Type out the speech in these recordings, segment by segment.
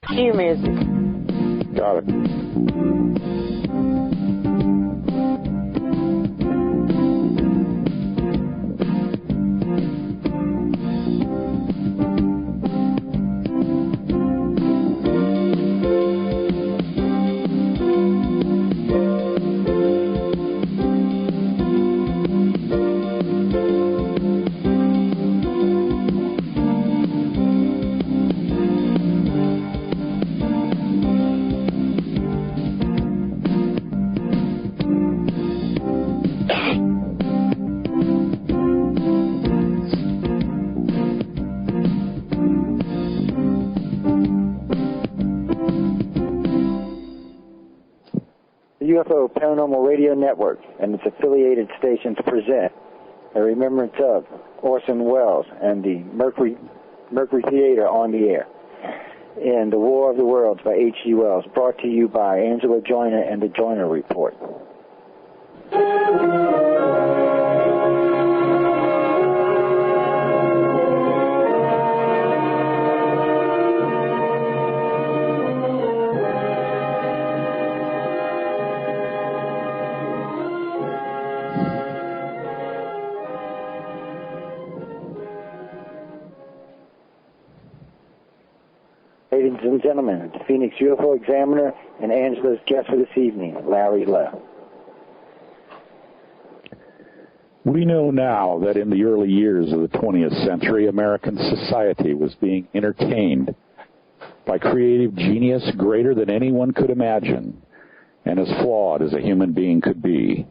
Cue music. Got it. UFO Paranormal Radio Network and its affiliated stations present a remembrance of Orson Welles and the Mercury Theater on the Air in The War of the Worlds by H.G. Wells, brought to you by Angela Joyner and the Joyner Report. Ladies and gentlemen, the Phoenix UFO Examiner and Angela's guest for this evening, Larry Lowe. We know now that in the early years of the 20th century, American society was being entertained by creative genius greater than anyone could imagine and as flawed as a human being could be.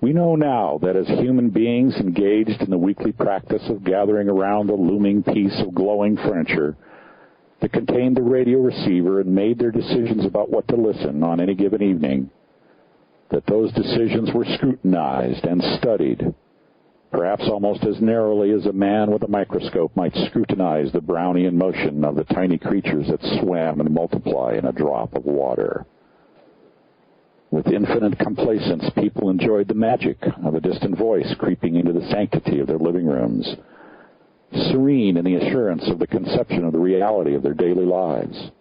We know now that as human beings engaged in the weekly practice of gathering around a looming piece of glowing furniture that contained the radio receiver and made their decisions about what to listen on any given evening, that those decisions were scrutinized and studied, perhaps almost as narrowly as a man with a microscope might scrutinize the Brownian motion of the tiny creatures that swam and multiply in a drop of water. With infinite complacence, people enjoyed the magic of a distant voice creeping into the sanctity of their living rooms, serene in the assurance of the conception of the reality of their daily lives,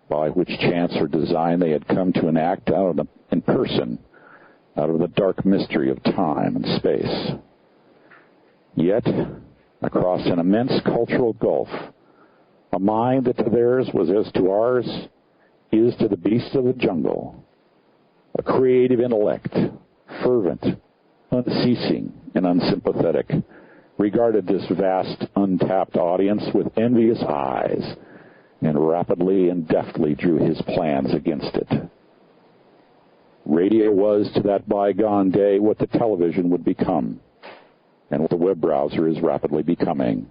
by which chance or design they had come to enact in person, out of the dark mystery of time and space. Yet, across an immense cultural gulf, a mind that to theirs was as to ours is to the beasts of the jungle, a creative intellect, fervent, unceasing, and unsympathetic, regarded this vast, untapped audience with envious eyes and rapidly and deftly drew his plans against it. Radio was to that bygone day what the television would become, and what the web browser is rapidly becoming,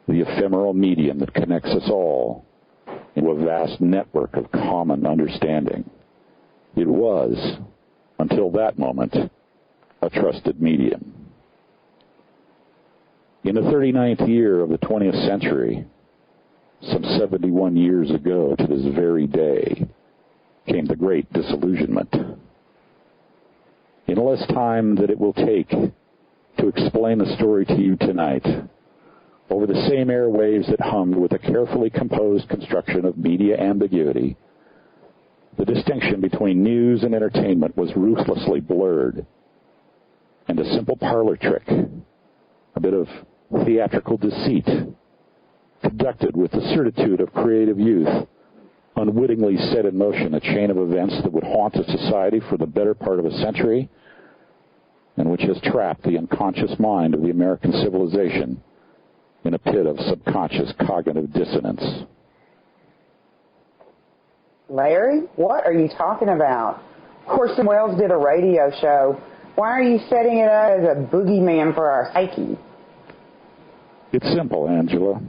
the ephemeral medium that connects us all into a vast network of common understanding. It was, until that moment, a trusted medium. In the 39th year of the 20th century, some 71 years ago to this very day, came the Great Disillusionment. In less time than it will take to explain the story to you tonight, over the same airwaves that hummed with a carefully composed construction of media ambiguity, the distinction between news and entertainment was ruthlessly blurred, and a simple parlor trick, a bit of theatrical deceit, conducted with the certitude of creative youth, unwittingly set in motion a chain of events that would haunt a society for the better part of a century, and which has trapped the unconscious mind of the American civilization in a pit of subconscious cognitive dissonance. Larry, what are you talking about? Orson Welles did a radio show. Why are you setting it up as a boogeyman for our psyche? It's simple, Angela.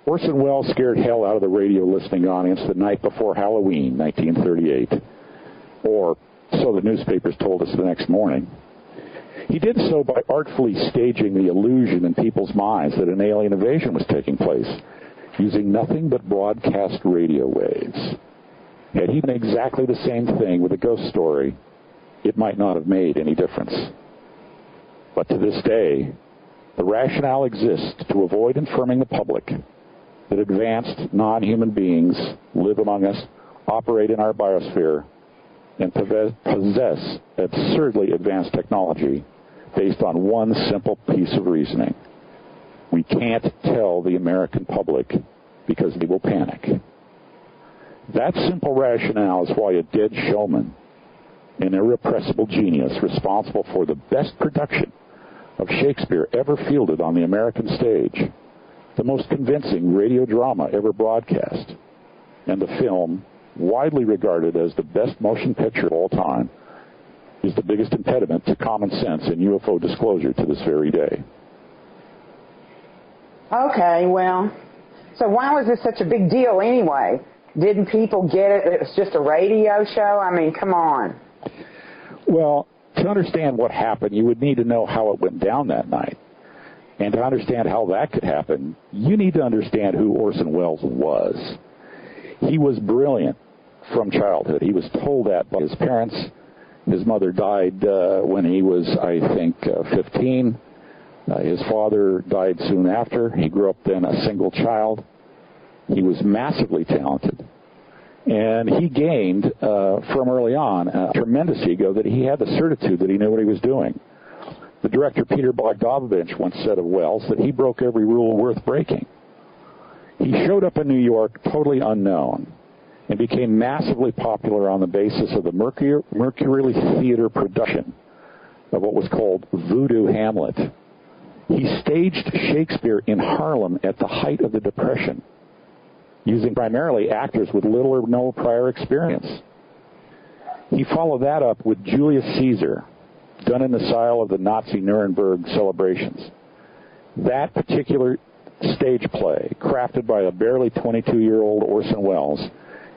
Orson Welles scared hell out of the radio listening audience the night before Halloween, 1938. Or so the newspapers told us the next morning. He did so by artfully staging the illusion in people's minds that an alien invasion was taking place, using nothing but broadcast radio waves. Had he done exactly the same thing with a ghost story, it might not have made any difference. But to this day, the rationale exists to avoid informing the public that advanced non-human beings live among us, operate in our biosphere, and possess absurdly advanced technology based on one simple piece of reasoning. We can't tell the American public because they will panic. That simple rationale is why a dead showman, an irrepressible genius responsible for the best production of Shakespeare ever fielded on the American stage, the most convincing radio drama ever broadcast, and the film widely regarded as the best motion picture of all time, is the biggest impediment to common sense and UFO disclosure to this very day. Okay, well, so why was this such a big deal anyway? Didn't people get it? It was just a radio show? I mean, come on. Well, to understand what happened, you would need to know how it went down that night. And to understand how that could happen, you need to understand who Orson Welles was. He was brilliant from childhood. He was told that by his parents. His mother died when he was, I think, 15. His father died soon after. He grew up then a single child. He was massively talented. And he gained, from early on, a tremendous ego that he had the certitude that he knew what he was doing. The director, Peter Bogdanovich, once said of Welles that he broke every rule worth breaking. He showed up in New York totally unknown and became massively popular on the basis of the Mercury Theater production of what was called Voodoo Hamlet. He staged Shakespeare in Harlem at the height of the Depression, using primarily actors with little or no prior experience. He followed that up with Julius Caesar, done in the style of the Nazi Nuremberg celebrations. That particular stage play, crafted by a barely 22-year-old Orson Welles,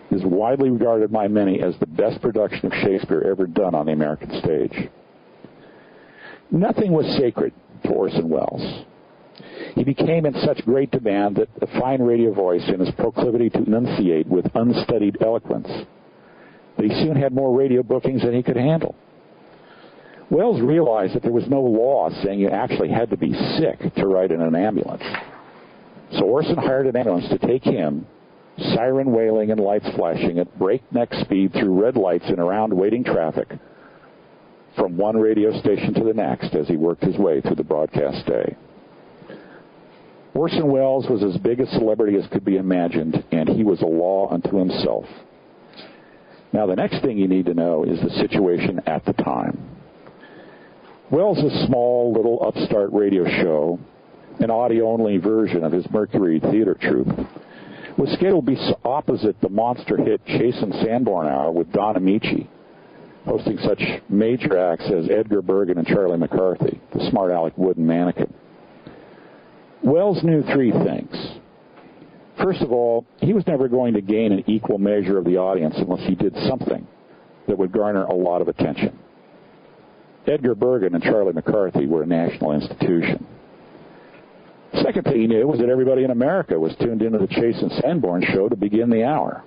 is widely regarded by many as the best production of Shakespeare ever done on the American stage. Nothing was sacred to Orson Welles. He became in such great demand that a fine radio voice and his proclivity to enunciate with unstudied eloquence, that he soon had more radio bookings than he could handle. Welles realized that there was no law saying you actually had to be sick to ride in an ambulance. So Orson hired an ambulance to take him, siren wailing and lights flashing at breakneck speed through red lights and around waiting traffic, from one radio station to the next as he worked his way through the broadcast day. Orson Welles was as big a celebrity as could be imagined, and he was a law unto himself. Now, the next thing you need to know is the situation at the time. Welles' small, little upstart radio show, an audio-only version of his Mercury Theater troupe, was scheduled to be opposite the monster hit Chase and Sanborn Hour with Don Amici, hosting such major acts as Edgar Bergen and Charlie McCarthy, the smart Alec Wood and Mannequin. Welles knew three things. First of all, he was never going to gain an equal measure of the audience unless he did something that would garner a lot of attention. Edgar Bergen and Charlie McCarthy were a national institution. Second thing he knew was that everybody in America was tuned into the Chase and Sanborn show to begin the hour.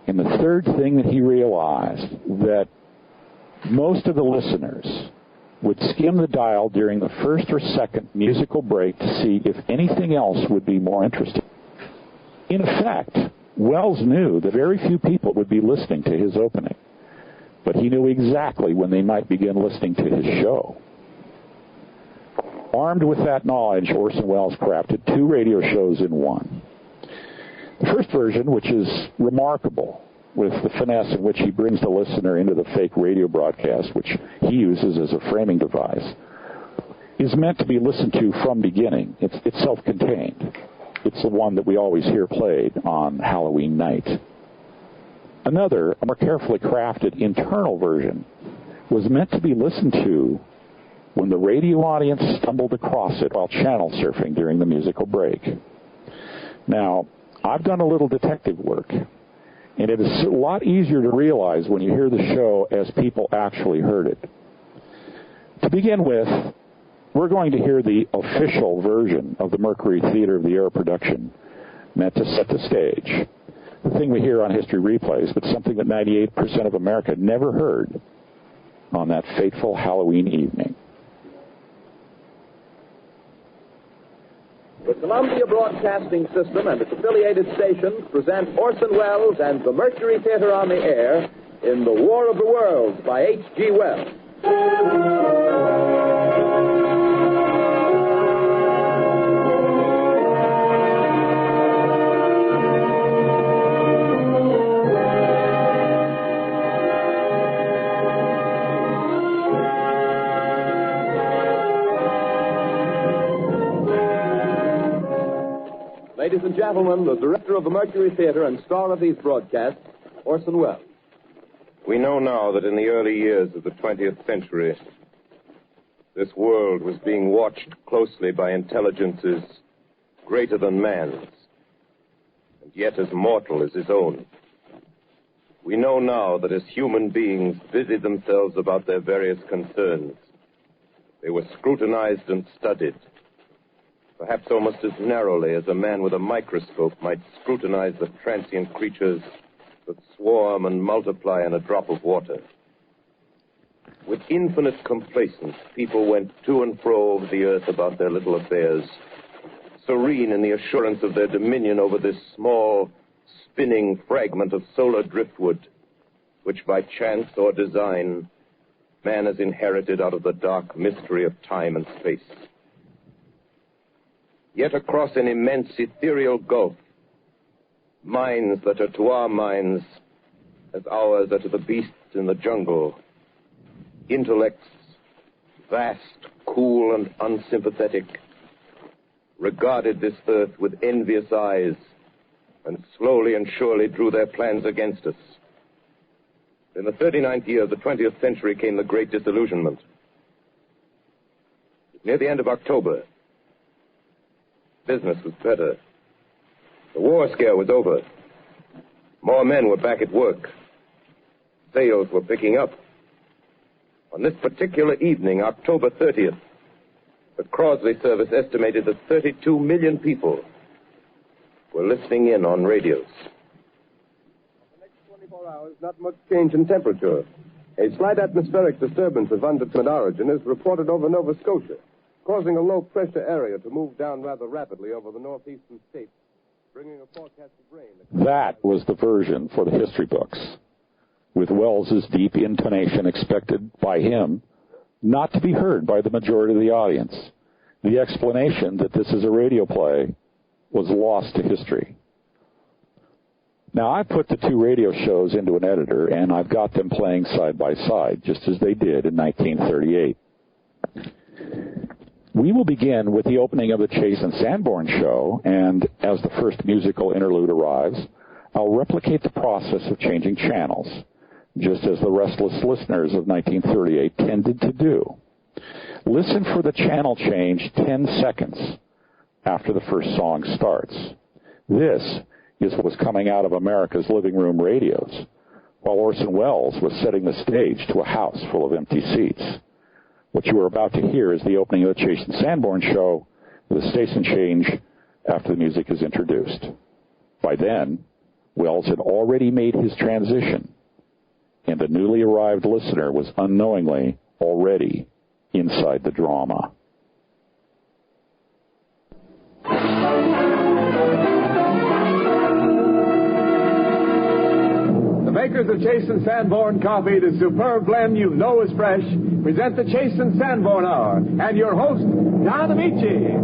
And the third thing that he realized, that most of the listeners would skim the dial during the first or second musical break to see if anything else would be more interesting. In effect, Welles knew that very few people would be listening to his opening, but he knew exactly when they might begin listening to his show. Armed with that knowledge, Orson Welles crafted two radio shows in one. The first version, which is remarkable, with the finesse in which he brings the listener into the fake radio broadcast, which he uses as a framing device, is meant to be listened to from beginning. It's self-contained. It's the one that we always hear played on Halloween night. Another, a more carefully crafted internal version, was meant to be listened to when the radio audience stumbled across it while channel surfing during the musical break. Now, I've done a little detective work, and it is a lot easier to realize when you hear the show as people actually heard it. To begin with, we're going to hear the official version of the Mercury Theater of the Air production, meant to set the stage. The thing we hear on History Replays, but something that 98% of America never heard on that fateful Halloween evening. The Columbia Broadcasting System and its affiliated stations present Orson Welles and the Mercury Theater on the Air in The War of the Worlds by H.G. Wells. Ladies and gentlemen, the director of the Mercury Theater and star of these broadcasts, Orson Welles. We know now that in the early years of the 20th century, this world was being watched closely by intelligences greater than man's, and yet as mortal as his own. We know now that as human beings busied themselves about their various concerns, they were scrutinized and studied, perhaps almost as narrowly as a man with a microscope might scrutinize the transient creatures that swarm and multiply in a drop of water. With infinite complacence, people went to and fro over the earth about their little affairs, serene in the assurance of their dominion over this small, spinning fragment of solar driftwood, which by chance or design, man has inherited out of the dark mystery of time and space. Yet across an immense ethereal gulf, minds that are to our minds as ours are to the beasts in the jungle, intellects vast, cool, and unsympathetic, regarded this earth with envious eyes and slowly and surely drew their plans against us. In the 39th year of the 20th century came the Great Disillusionment. Near the end of October, business was better. The war scare was over. More men were back at work. Sales were picking up. On this particular evening, October 30th, the Crosley service estimated that 32 million people were listening in on radios. For the next 24 hours, not much change in temperature. A slight atmospheric disturbance of undetermined origin is reported over Nova Scotia, causing a low-pressure area to move down rather rapidly over the northeastern states, bringing a forecast of rain. That was the version for the history books, with Wells's deep intonation expected by him not to be heard by the majority of the audience. The explanation that this is a radio play was lost to history. Now, I put the two radio shows into an editor, and I've got them playing side by side, just as they did in 1938. We will begin with the opening of the Chase and Sanborn show, and as the first musical interlude arrives, I'll replicate the process of changing channels, just as the restless listeners of 1938 tended to do. Listen for the channel change 10 seconds after the first song starts. This is what was coming out of America's living room radios, while Orson Welles was setting the stage to a house full of empty seats. What you are about to hear is the opening of the Chase and Sanborn show with a station change after the music is introduced. By then, Welles had already made his transition, and the newly arrived listener was unknowingly already inside the drama. The makers of Chase and Sanborn coffee, the superb blend you know is fresh, present the Chase and Sanborn Hour, and your host, Don Amici.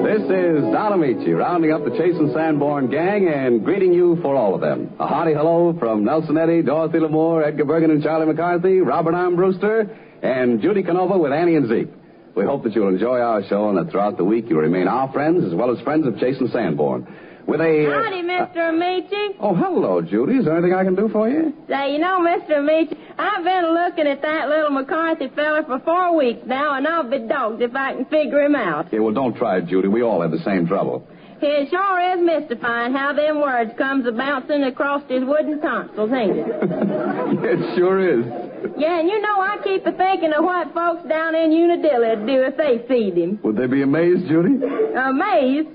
This is Don Amici, rounding up the Chase and Sanborn gang and greeting you for all of them. A hearty hello from Nelson Eddy, Dorothy Lamour, Edgar Bergen and Charlie McCarthy, Robert Arm Brewster, and Judy Canova with Annie and Zeke. We hope that you'll enjoy our show and that throughout the week you'll remain our friends as well as friends of Chase and Sanborn. With a... Howdy, Mr. Amici. Oh, hello, Judy. Is there anything I can do for you? Say, you know, Mr. Amici, I've been looking at that little McCarthy fella for 4 weeks now, and I'll be dogged if I can figure him out. Yeah, well, don't try it, Judy. We all have the same trouble. It sure is mystifying how them words comes a-bouncing across his wooden tonsils, ain't it? It sure is. Yeah, and you know I keep thinking of what folks down in Unadilla would do if they seed him. Would they be amazed, Judy? Amazed?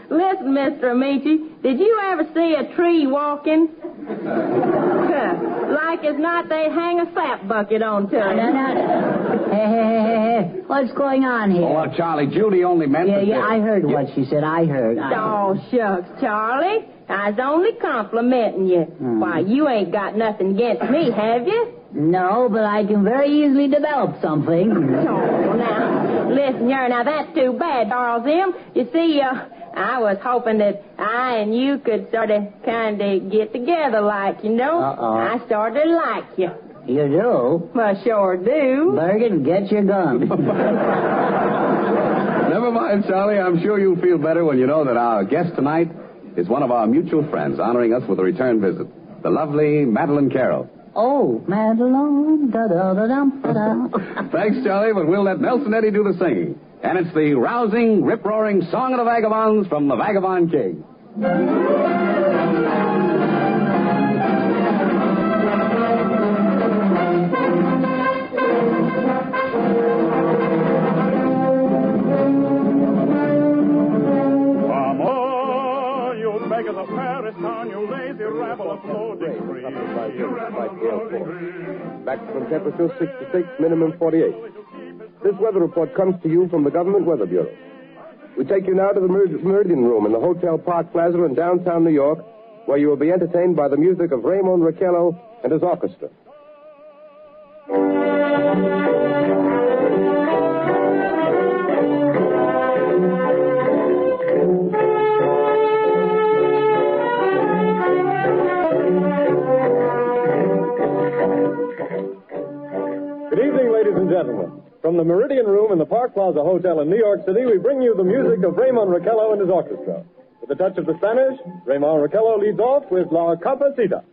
Listen, Mr. Amici, did you ever see a tree walking? Like as not, they hang a sap bucket onto it. No. Hey. What's going on here? Oh, Charlie, Judy only meant that... Yeah, I heard what she said. I heard. Oh, shucks, Charlie. I was only complimenting you. Why, you ain't got nothing against me, have you? No, but I can very easily develop something. Oh, now, listen here. Now, that's too bad, Charles M. You see, I was hoping that I and you could sort of kind of get together like, you know. I started to like you. You do? Well, sure do. Bergen, get your gun. Never mind, Charlie. I'm sure you'll feel better when you know that our guest tonight is one of our mutual friends honoring us with a return visit, the lovely Madeline Carroll. Oh, Madeline, da-da-da-dum-da-da. Thanks, Charlie, but we'll let Nelson Eddy do the singing. And it's the rousing, rip-roaring Song of the Vagabonds from the Vagabond King. Come on, you beggars of Paris town, you lazy rabble of floating free. Maximum temperature 66, minimum 48. This weather report comes to you from the Government Weather Bureau. We take you now to the Meridian Room in the Hotel Park Plaza in downtown New York, where you will be entertained by the music of Raymond Raquello and his orchestra. Good evening, ladies and gentlemen. From the Meridian Room in the Park Plaza Hotel in New York City, we bring you the music of Raymond Raquello and his orchestra. With a touch of the Spanish, Raymond Raquello leads off with La Capacita.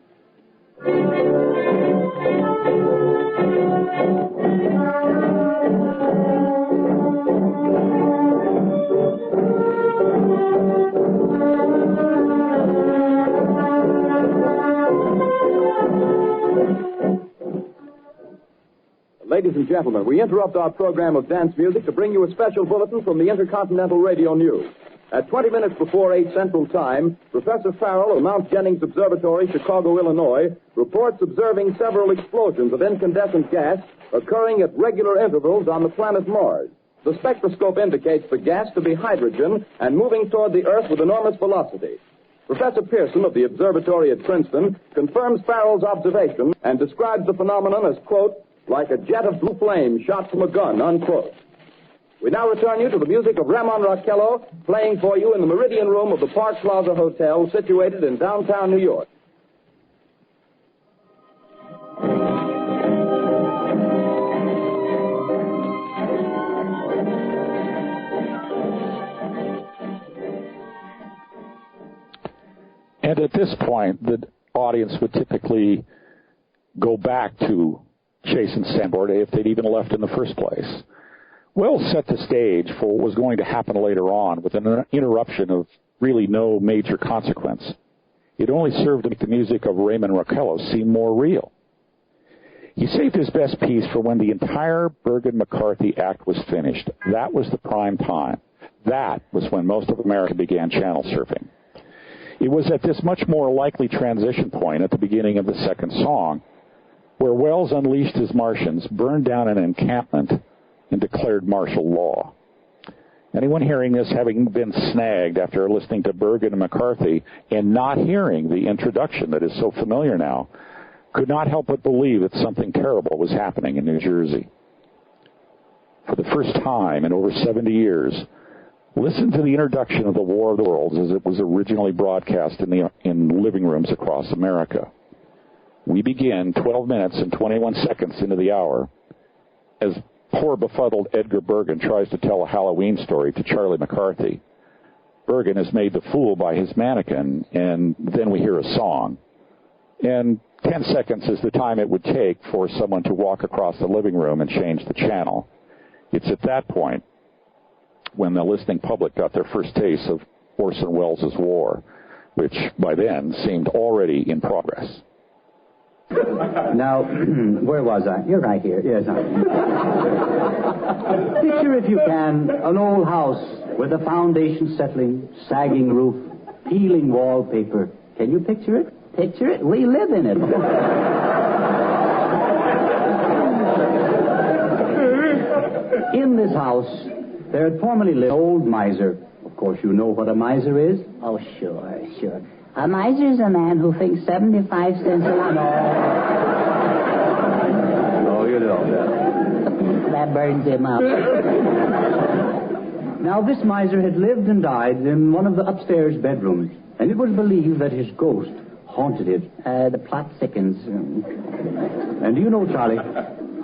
Ladies and gentlemen, we interrupt our program of dance music to bring you a special bulletin from the Intercontinental Radio News. At 20 minutes before 8 Central Time, Professor Farrell of Mount Jennings Observatory, Chicago, Illinois, reports observing several explosions of incandescent gas occurring at regular intervals on the planet Mars. The spectroscope indicates the gas to be hydrogen and moving toward the Earth with enormous velocity. Professor Pearson of the observatory at Princeton confirms Farrell's observation and describes the phenomenon as, quote, like a jet of blue flame shot from a gun, unquote. We now return you to the music of Raymond Raquello, playing for you in the Meridian Room of the Park Plaza Hotel, situated in downtown New York. And at this point, the audience would typically go back to Chase and Sanborn if they'd even left in the first place. Wells set the stage for what was going to happen later on with an interruption of really no major consequence. It only served to make the music of Raymond Raquello seem more real. He saved his best piece for when the entire Bergen-McCarthy act was finished. That was the prime time. That was when most of America began channel surfing. It was at this much more likely transition point at the beginning of the second song where Wells unleashed his Martians, burned down an encampment, and declared martial law. Anyone hearing this, having been snagged after listening to Bergen and McCarthy and not hearing the introduction that is so familiar now, could not help but believe that something terrible was happening in New Jersey. For the first time in over 70 years, listen to the introduction of the War of the Worlds as it was originally broadcast in living rooms across America. We begin 12 minutes and 21 seconds into the hour as poor befuddled Edgar Bergen tries to tell a Halloween story to Charlie McCarthy. Bergen is made the fool by his mannequin, and then we hear a song. And 10 seconds is the time it would take for someone to walk across the living room and change the channel. It's at that point when the listening public got their first taste of Orson Welles' War, which by then seemed already in progress. Now, where was I? You're right here. Yes, Picture, if you can, an old house with a foundation settling, sagging roof, peeling wallpaper. Can you picture it? Picture it? We live in it. In this house, there had formerly lived an old miser. Of course, you know what a miser is? Oh, sure. A miser's a man who thinks 75 cents a lot. No, you don't. That burns him up. Now, this miser had lived and died in one of the upstairs bedrooms, and it was believed that his ghost haunted it. The plot thickens. And do you know, Charlie,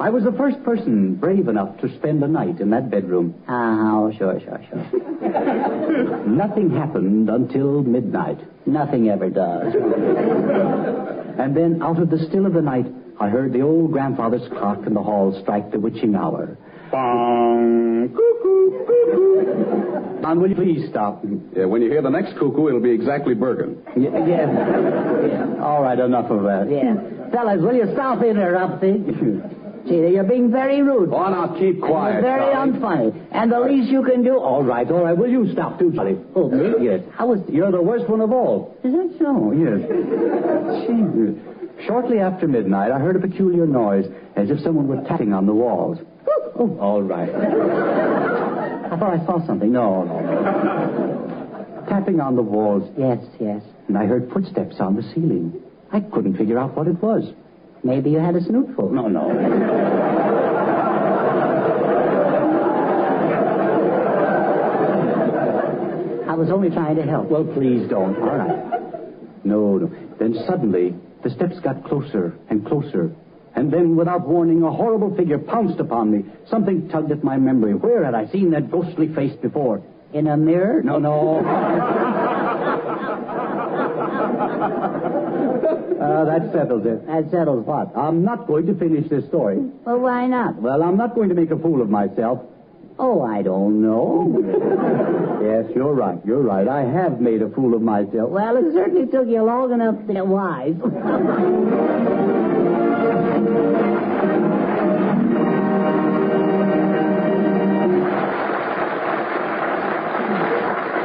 I was the first person brave enough to spend a night in that bedroom. Oh, sure. Nothing happened until midnight. Nothing ever does. And then, out of the still of the night, I heard the old grandfather's clock in the hall strike the witching hour. Bong! Cuckoo! Cuckoo! Don, will you please stop? Yeah, when you hear the next cuckoo, it'll be exactly Bergen. Yeah. All right, enough of that. Yeah. Fellas, will you stop interrupting? See, you're being very rude. Oh, now keep quiet, Very Charlie. unfunny. And the least you can do... All right. Will you stop too, Charlie? Oh, me? Yes. You're the worst one of all. Is that so? Yes. Shortly after midnight, I heard a peculiar noise, as if someone were tapping on the walls. Oh, all right. I thought I saw something. No. Tapping on the walls. Yes. And I heard footsteps on the ceiling. I couldn't figure out what it was. Maybe you had a snootful. No. I was only trying to help. Well, please don't. All right. No. Then suddenly, the steps got closer and closer. And then, without warning, a horrible figure pounced upon me. Something tugged at my memory. Where had I seen that ghostly face before? In a mirror? No. That settles it. That settles what? I'm not going to finish this story. Well, why not? Well, I'm not going to make a fool of myself. Oh, I don't know. Yes, you're right. I have made a fool of myself. Well, it certainly took you long enough to get wise.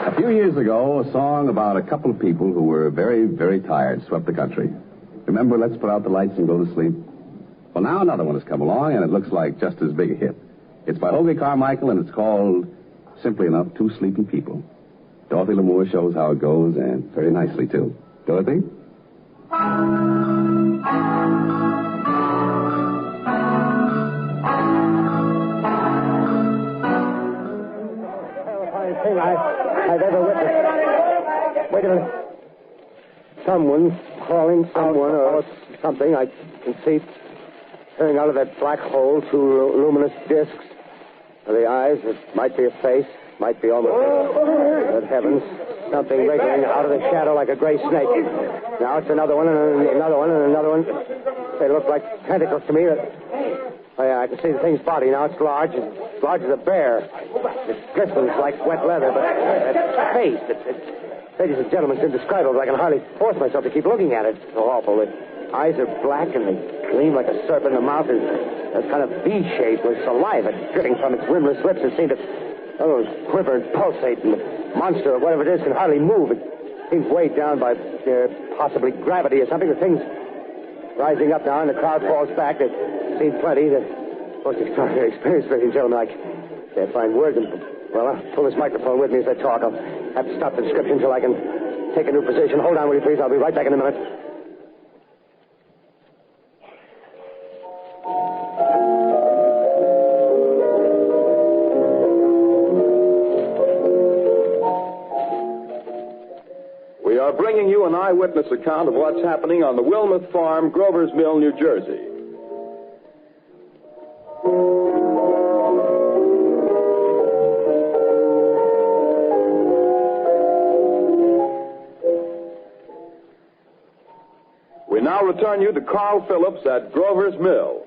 A few years ago, a song about a couple of people who were very, very tired swept the country. Remember, Let's Put Out the Lights and Go to Sleep? Well, now another one has come along, and it looks like just as big a hit. It's by Hoagy Carmichael, and it's called, simply enough, Two Sleeping People. Dorothy Lamour shows how it goes, and very nicely, too. Dorothy? Thing I've ever witnessed. Wait a minute. Someone calling someone or something. I can see turning out of that black hole two luminous discs. The eyes, it might be a face, might be almost good heavens. Something wriggling out of the shadow like a gray snake. Now it's another one and another one and another one. They look like tentacles to me. Oh, yeah, I can see the thing's body now. It's large as a bear. It glistens like wet leather, but its face, ladies and gentlemen, it's indescribable. I can hardly force myself to keep looking at it. It's so awful. The eyes are black and they gleam like a serpent. The mouth is a kind of V-shape with saliva dripping from its rimless lips. It seems to quiver and pulsate, and the monster or whatever it is can hardly move. It seems weighed down by possibly gravity or something. The thing's rising up now, and the crowd falls back. They've seen plenty. The most extraordinary experience, ladies and gentlemen. I can't find words. Well, I'll pull this microphone with me as I talk. I'll have to stop the description until I can take a new position. Hold on, will you please? I'll be right back in a minute. We are bringing you an eyewitness account of what's happening on the Wilmuth Farm, Grover's Mill, New Jersey. We now return you to Carl Phillips at Grover's Mill.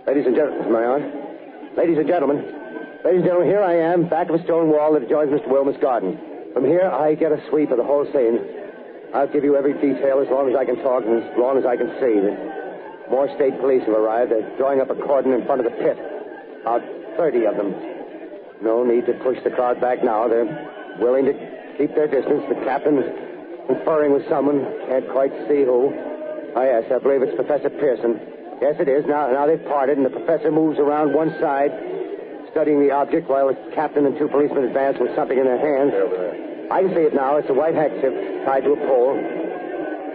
Ladies and gentlemen, am I on? Ladies and gentlemen, here I am, back of a stone wall that adjoins Mr. Wilmuth's garden. From here, I get a sweep of the whole scene. I'll give you every detail as long as I can talk and as long as I can see. More state police have arrived. They're drawing up a cordon in front of the pit. About 30 of them. No need to push the crowd back now. They're willing to keep their distance. The captain is conferring with someone. Can't quite see who. Oh, yes, I believe it's Professor Pearson. Yes, it is. Now they've parted, and the professor moves around one side, studying the object, while the captain and two policemen advance with something in their hands. I can see it now. It's a white handkerchief tied to a pole.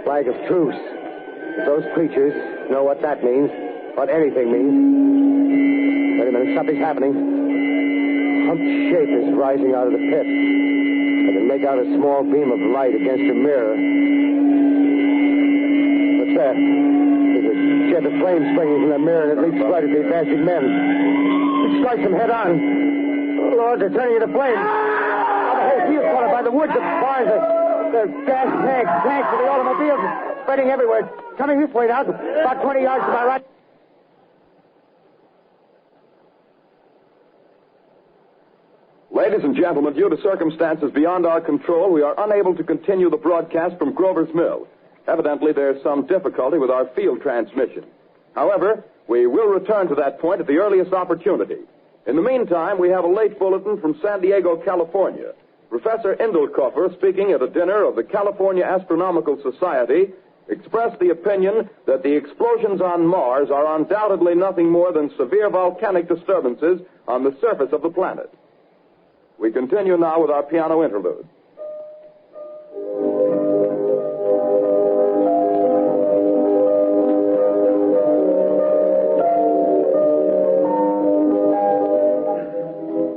Flag of truce. If those creatures know what that means, what anything means. Wait a minute, something's happening. A humped shape is rising out of the pit. I can make out a small beam of light against a mirror. What's that? There's a jet of flame springing from the mirror, and it leaps right at the advancing men. It strikes them head on. Oh, Lord, they're turning into flames. Oh, the whole field's caught up by the woods, the bars, the gas tanks for the automobiles, spreading everywhere. Coming this way now, about 20 yards to my right. Ladies and gentlemen, due to circumstances beyond our control, we are unable to continue the broadcast from Grover's Mill. Evidently, there's some difficulty with our field transmission. However, we will return to that point at the earliest opportunity. In the meantime, we have a late bulletin from San Diego, California. Professor Indelkoffer, speaking at a dinner of the California Astronomical Society, expressed the opinion that the explosions on Mars are undoubtedly nothing more than severe volcanic disturbances on the surface of the planet. We continue now with our piano interlude.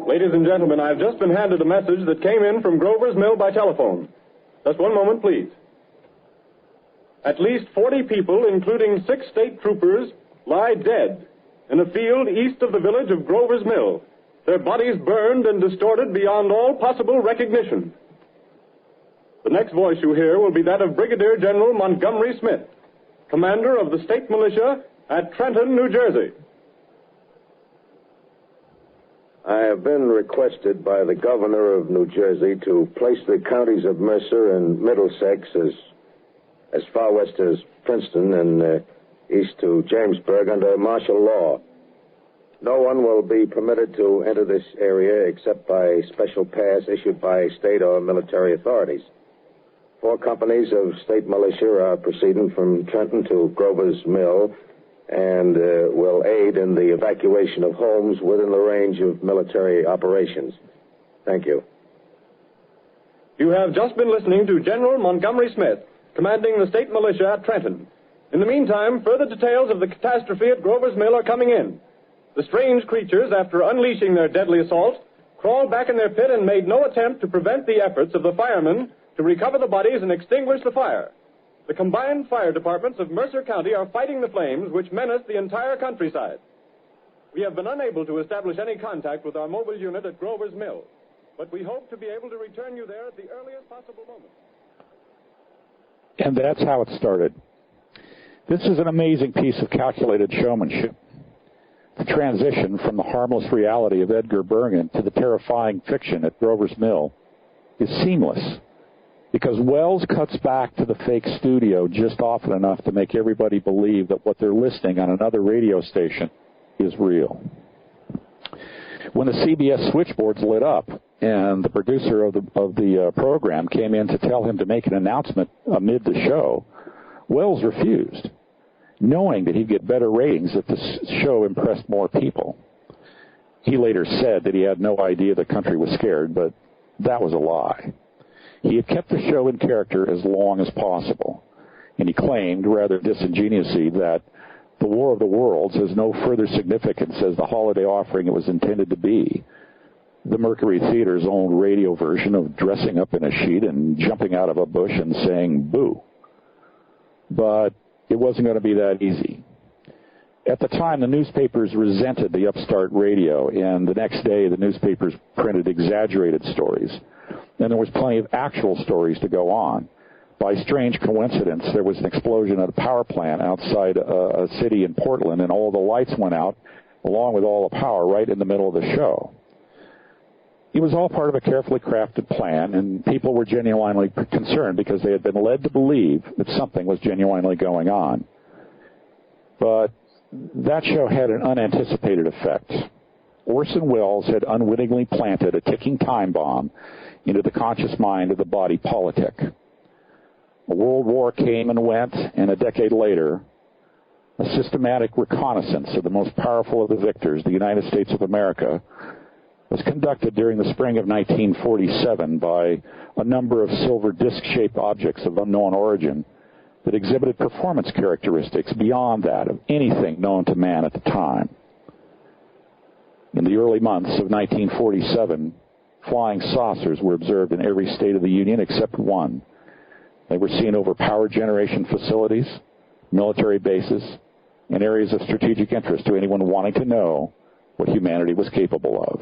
Ladies and gentlemen, I've just been handed a message that came in from Grover's Mill by telephone. Just one moment, please. At least 40 people, including 6 state troopers, lie dead in a field east of the village of Grover's Mill. Their bodies burned and distorted beyond all possible recognition. The next voice you hear will be that of Brigadier General Montgomery Smith, commander of the state militia at Trenton, New Jersey. I have been requested by the governor of New Jersey to place the counties of Mercer and Middlesex as far west as Princeton and east to Jamesburg under martial law. No one will be permitted to enter this area except by special pass issued by state or military authorities. 4 companies of state militia are proceeding from Trenton to Grover's Mill and will aid in the evacuation of homes within the range of military operations. Thank you. You have just been listening to General Montgomery Smith, commanding the state militia at Trenton. In the meantime, further details of the catastrophe at Grover's Mill are coming in. The strange creatures, after unleashing their deadly assault, crawled back in their pit and made no attempt to prevent the efforts of the firemen to recover the bodies and extinguish the fire. The combined fire departments of Mercer County are fighting the flames which menace the entire countryside. We have been unable to establish any contact with our mobile unit at Grover's Mill, but we hope to be able to return you there at the earliest possible moment. And that's how it started. This is an amazing piece of calculated showmanship. The transition from the harmless reality of Edgar Bergen to the terrifying fiction at Grover's Mill is seamless, because Wells cuts back to the fake studio just often enough to make everybody believe that what they're listening on another radio station is real. When the CBS switchboards lit up and the producer of the program came in to tell him to make an announcement amid the show, Wells refused, knowing that he'd get better ratings if the show impressed more people. He later said that he had no idea the country was scared, but that was a lie. He had kept the show in character as long as possible, and he claimed, rather disingenuously, that The War of the Worlds has no further significance as the holiday offering it was intended to be. The Mercury Theater's own radio version of dressing up in a sheet and jumping out of a bush and saying boo. But it wasn't going to be that easy. At the time, the newspapers resented the upstart radio, and the next day the newspapers printed exaggerated stories. And there was plenty of actual stories to go on. By strange coincidence, there was an explosion at a power plant outside a city in Portland, and all the lights went out, along with all the power, right in the middle of the show. It was all part of a carefully crafted plan, and people were genuinely concerned because they had been led to believe that something was genuinely going on. But that show had an unanticipated effect. Orson Welles had unwittingly planted a ticking time bomb into the conscious mind of the body politic. A world war came and went, and a decade later, a systematic reconnaissance of the most powerful of the victors, the United States of America, was conducted during the spring of 1947 by a number of silver disc-shaped objects of unknown origin that exhibited performance characteristics beyond that of anything known to man at the time. In the early months of 1947, flying saucers were observed in every state of the Union except one. They were seen over power generation facilities, military bases, and areas of strategic interest to anyone wanting to know what humanity was capable of.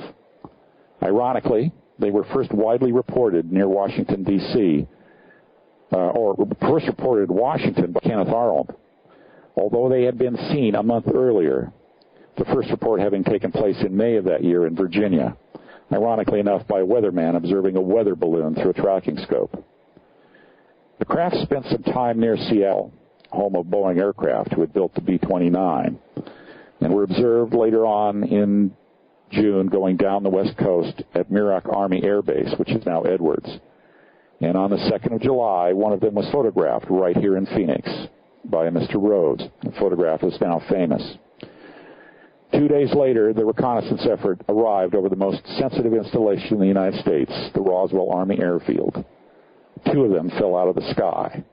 Ironically, they were first widely reported near Washington, D.C., or first reported in Washington by Kenneth Arnold, although they had been seen a month earlier, the first report having taken place in May of that year in Virginia, ironically enough by a weatherman observing a weather balloon through a tracking scope. The craft spent some time near Seattle, home of Boeing aircraft who had built the B-29, and were observed later on in June going down the west coast at Muroc Army Air Base, which is now Edwards. And on the 2nd of July, one of them was photographed right here in Phoenix by Mr. Rhodes. The photograph is now famous. 2 days later, the reconnaissance effort arrived over the most sensitive installation in the United States, the Roswell Army Airfield. 2 of them fell out of the sky.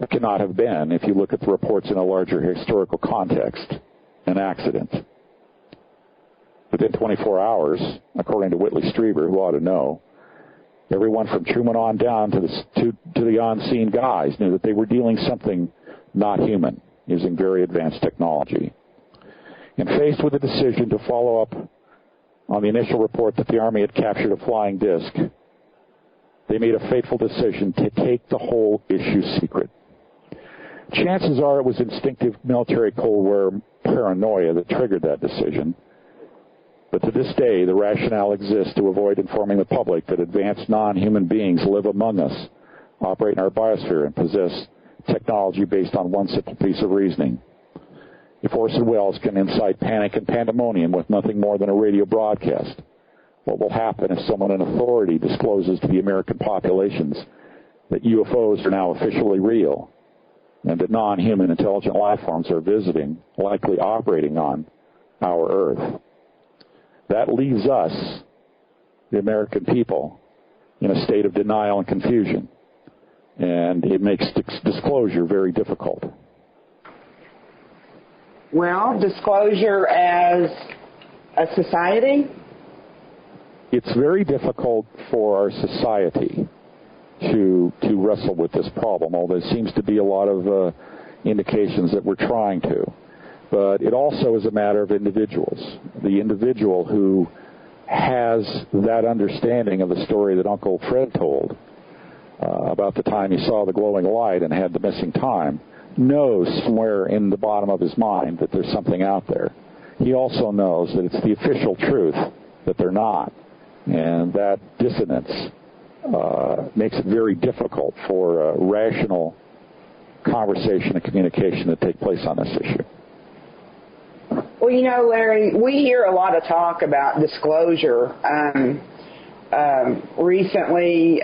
It cannot have been, if you look at the reports in a larger historical context, an accident. Within 24 hours, according to Whitley Strieber, who ought to know, everyone from Truman on down to the on-scene guys knew that they were dealing something not human, using very advanced technology. And faced with the decision to follow up on the initial report that the Army had captured a flying disc, they made a fateful decision to take the whole issue secret. Chances are it was instinctive military Cold War paranoia that triggered that decision. But to this day, the rationale exists to avoid informing the public that advanced non-human beings live among us, operate in our biosphere, and possess technology based on one simple piece of reasoning. If Orson Welles can incite panic and pandemonium with nothing more than a radio broadcast, what will happen if someone in authority discloses to the American populations that UFOs are now officially real and that non-human intelligent life forms are visiting, likely operating on our Earth? That leaves us, the American people, in a state of denial and confusion. And it makes disclosure very difficult. Well, disclosure as a society? It's very difficult for our society to wrestle with this problem, although there seems to be a lot of indications that we're trying to. But it also is a matter of individuals. The individual who has that understanding of the story that Uncle Fred told about the time he saw the glowing light and had the missing time knows somewhere in the bottom of his mind that there's something out there. He also knows that it's the official truth that they're not. And that dissonance makes it very difficult for rational conversation and communication to take place on this issue. Well, you know, Larry, we hear a lot of talk about disclosure. Recently,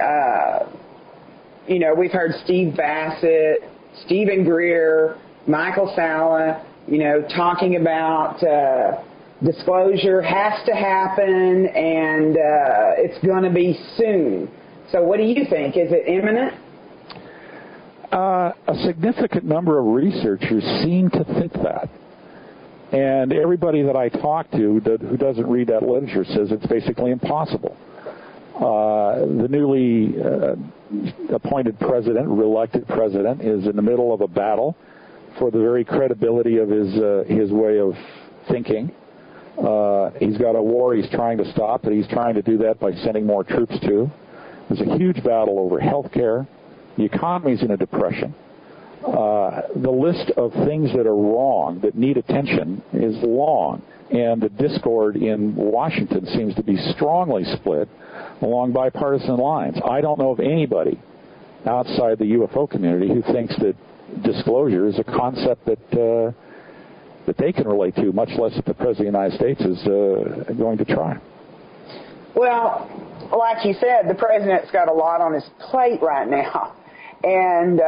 you know, we've heard Steve Bassett, Stephen Greer, Michael Salla, you know, talking about disclosure has to happen and it's going to be soon. So what do you think? Is it imminent? A significant number of researchers seem to think that. And everybody that I talk to who doesn't read that literature says it's basically impossible. The newly appointed president, reelected president, is in the middle of a battle for the very credibility of his way of thinking. He's got a war he's trying to stop, and he's trying to do that by sending more troops to. There's a huge battle over health care. The economy's in a depression. The list of things that are wrong, that need attention, is long. And the discord in Washington seems to be strongly split along bipartisan lines. I don't know of anybody outside the UFO community who thinks that disclosure is a concept that they can relate to, much less that the President of the United States is going to try. Well, like you said, the President's got a lot on his plate right now. And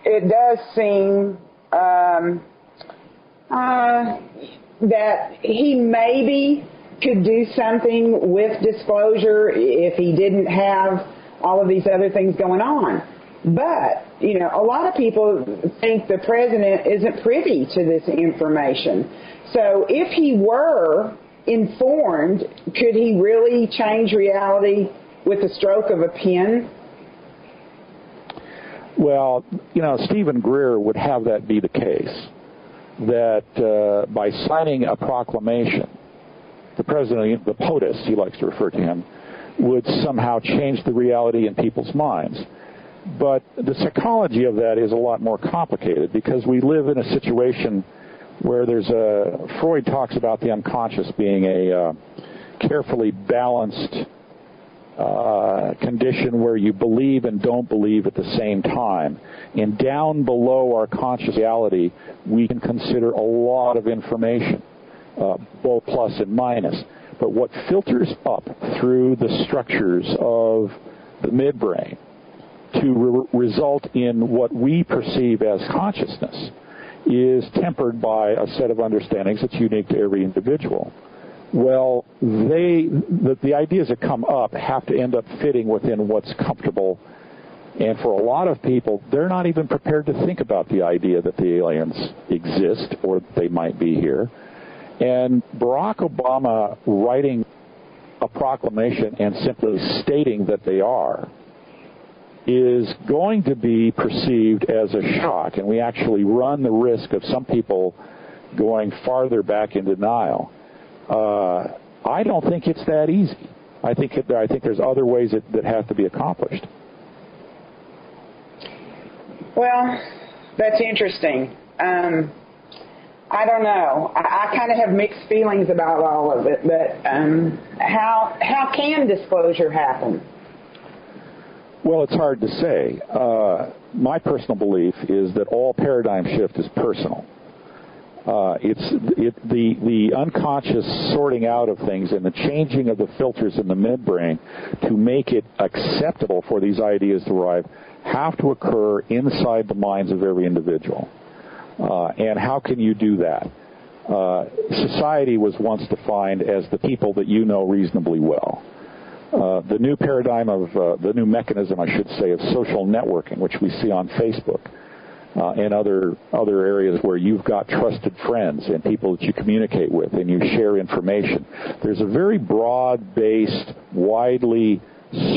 it does seem that he maybe could do something with disclosure if he didn't have all of these other things going on. But, you know, a lot of people think the President isn't privy to this information. So if he were informed, could he really change reality with the stroke of a pen? Well, you know, Stephen Greer would have that be the case, that by signing a proclamation, the President, the POTUS, he likes to refer to him, would somehow change the reality in people's minds. But the psychology of that is a lot more complicated because we live in a situation where Freud talks about the unconscious being a carefully balanced condition where you believe and don't believe at the same time. And down below our conscious reality, we can consider a lot of information, both plus and minus. But what filters up through the structures of the midbrain to result in what we perceive as consciousness is tempered by a set of understandings that's unique to every individual. Well, the ideas that come up have to end up fitting within what's comfortable. And for a lot of people, they're not even prepared to think about the idea that the aliens exist or that they might be here. And Barack Obama writing a proclamation and simply stating that they are is going to be perceived as a shock. And we actually run the risk of some people going farther back in denial. I don't think it's that easy. I think there's other ways that have to be accomplished. Well, that's interesting. I don't know. I kind of have mixed feelings about all of it, but how can disclosure happen? Well, it's hard to say. My personal belief is that all paradigm shift is personal. The unconscious sorting out of things and the changing of the filters in the midbrain to make it acceptable for these ideas to arrive have to occur inside the minds of every individual. And how can you do that? Society was once defined as the people that you know reasonably well. The new paradigm of, the new mechanism, I should say, of social networking, which we see on Facebook and other areas where you've got trusted friends and people that you communicate with and you share information. There's a very broad-based, widely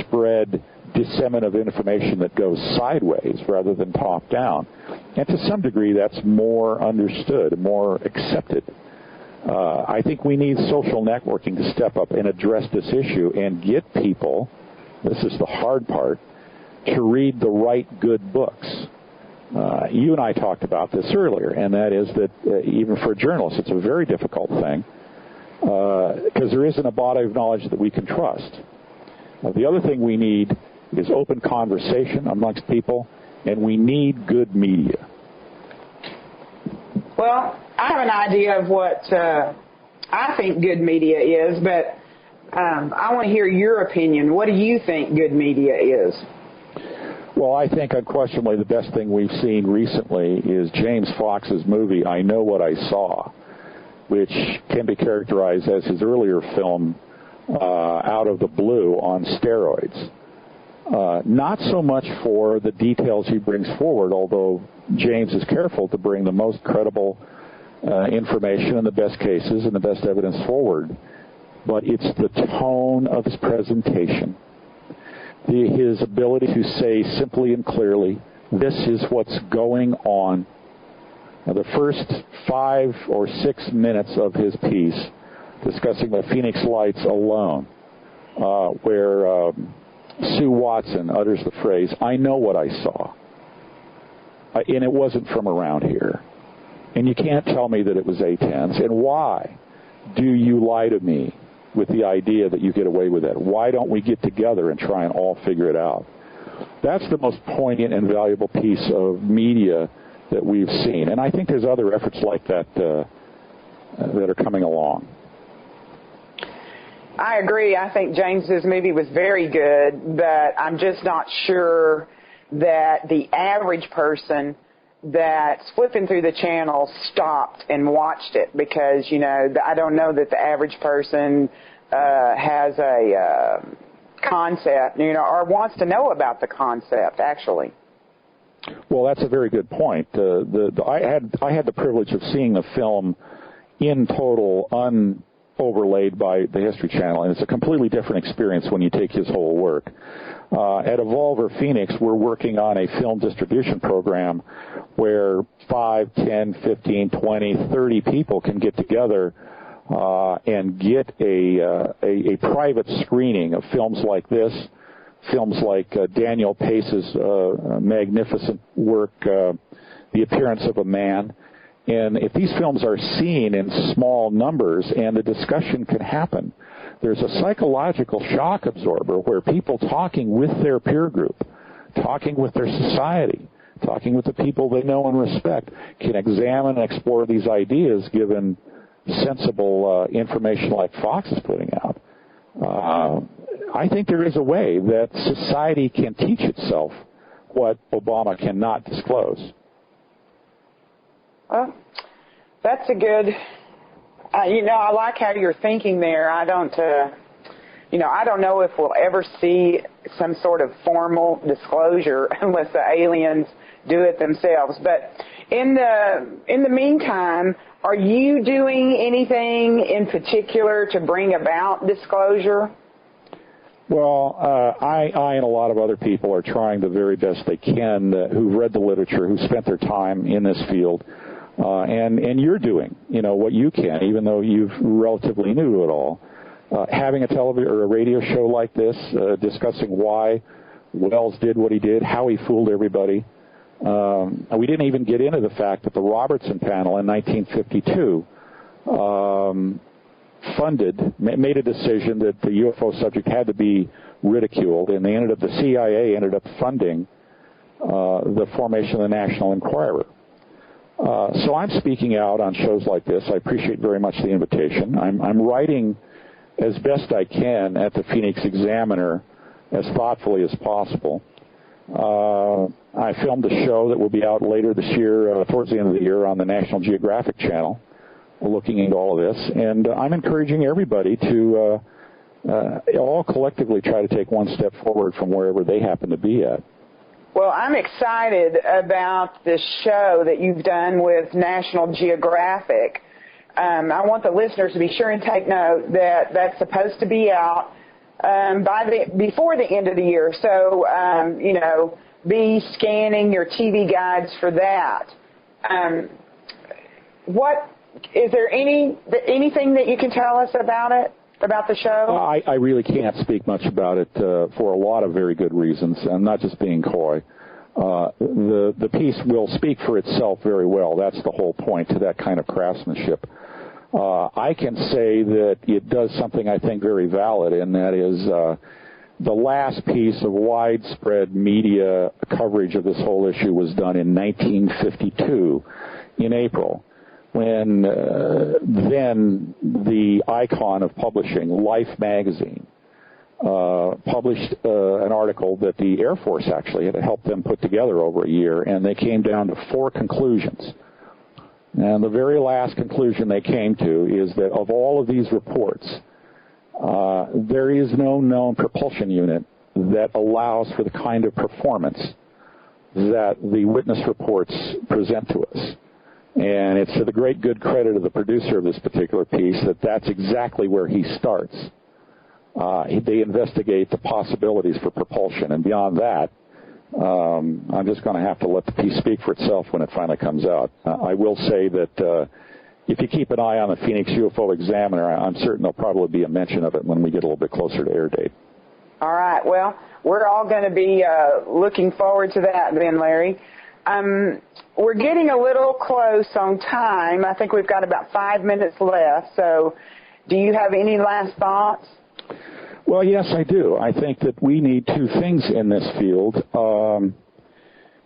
spread dissemination of information that goes sideways rather than top-down. And to some degree, that's more understood, more accepted. I think we need social networking to step up and address this issue and get people, this is the hard part, to read the right good books. You and I talked about this earlier, and that is that even for journalists, it's a very difficult thing because there isn't a body of knowledge that we can trust. The other thing we need is open conversation amongst people, and we need good media. Well, I have an idea of what I think good media is, but I want to hear your opinion. What do you think good media is? Well, I think unquestionably the best thing we've seen recently is James Fox's movie, I Know What I Saw, which can be characterized as his earlier film, Out of the Blue, on steroids. Not so much for the details he brings forward, although James is careful to bring the most credible information in the best cases and the best evidence forward, but it's the tone of his presentation, his ability to say simply and clearly, this is what's going on. Now, the first 5 or 6 minutes of his piece discussing the Phoenix Lights alone, where Sue Watson utters the phrase, I know what I saw. and it wasn't from around here. And you can't tell me that it was A-10s. And why do you lie to me with the idea that you get away with that? Why don't we get together and try and all figure it out? That's the most poignant and valuable piece of media that we've seen. And I think there's other efforts like that that are coming along. I agree. I think James's movie was very good, but I'm just not sure that the average person that's flipping through the channel stopped and watched it, because, you know, I don't know that the average person has a concept, you know, or wants to know about the concept, actually. Well, that's a very good point. I had the privilege of seeing the film in total, overlaid by the History Channel, and it's a completely different experience when you take his whole work. At Evolver Phoenix, we're working on a film distribution program where 5, 10, 15, 20, 30 people can get together and get a private screening of films like this, films like Daniel Pace's magnificent work, The Appearance of a Man. And if these films are seen in small numbers and the discussion can happen, there's a psychological shock absorber where people talking with their peer group, talking with their society, talking with the people they know and respect, can examine and explore these ideas given sensible information like Fox is putting out. I think there is a way that society can teach itself what Obama cannot disclose. Well, that's a good, I like how you're thinking there. I don't know if we'll ever see some sort of formal disclosure unless the aliens do it themselves. But in the meantime, are you doing anything in particular to bring about disclosure? Well, I and a lot of other people are trying the very best they can who've read the literature, who spent their time in this field. And you're doing, what you can, even though you've relatively new to it all. Having a television or a radio show like this, discussing why Wells did what he did, how he fooled everybody. We didn't even get into the fact that the Robertson panel in 1952 made a decision that the UFO subject had to be ridiculed, and the CIA ended up funding the formation of the National Enquirer. So I'm speaking out on shows like this. I appreciate very much the invitation. I'm writing as best I can at the Phoenix Examiner as thoughtfully as possible. I filmed a show that will be out later this year, towards the end of the year, on the National Geographic Channel, looking into all of this. And I'm encouraging everybody to all collectively try to take one step forward from wherever they happen to be at. Well, I'm excited about this show that you've done with National Geographic. I want the listeners to be sure and take note that that's supposed to be out before the end of the year. So, be scanning your TV guides for that. Is there anything that you can tell us about it? About the show? I really can't speak much about it for a lot of very good reasons. I'm not just being coy. The piece will speak for itself very well. That's the whole point to that kind of craftsmanship. I can say that it does something I think very valid, and that is the last piece of widespread media coverage of this whole issue was done in 1952 in April, when then the icon of publishing, Life magazine, published an article that the Air Force actually had helped them put together over a year, and they came down to 4 conclusions. And the very last conclusion they came to is that of all of these reports, there is no known propulsion unit that allows for the kind of performance that the witness reports present to us. And it's to the great good credit of the producer of this particular piece that that's exactly where he starts. They investigate the possibilities for propulsion, and beyond that, I'm just going to have to let the piece speak for itself when it finally comes out. I will say that if you keep an eye on the Phoenix UFO Examiner, I'm certain there'll probably be a mention of it when we get a little bit closer to air date. All right. Well, we're all going to be looking forward to that then, Larry. We're getting a little close on time. I think we've got about 5 minutes left. So do you have any last thoughts? Well, yes, I do. I think that we need two things in this field.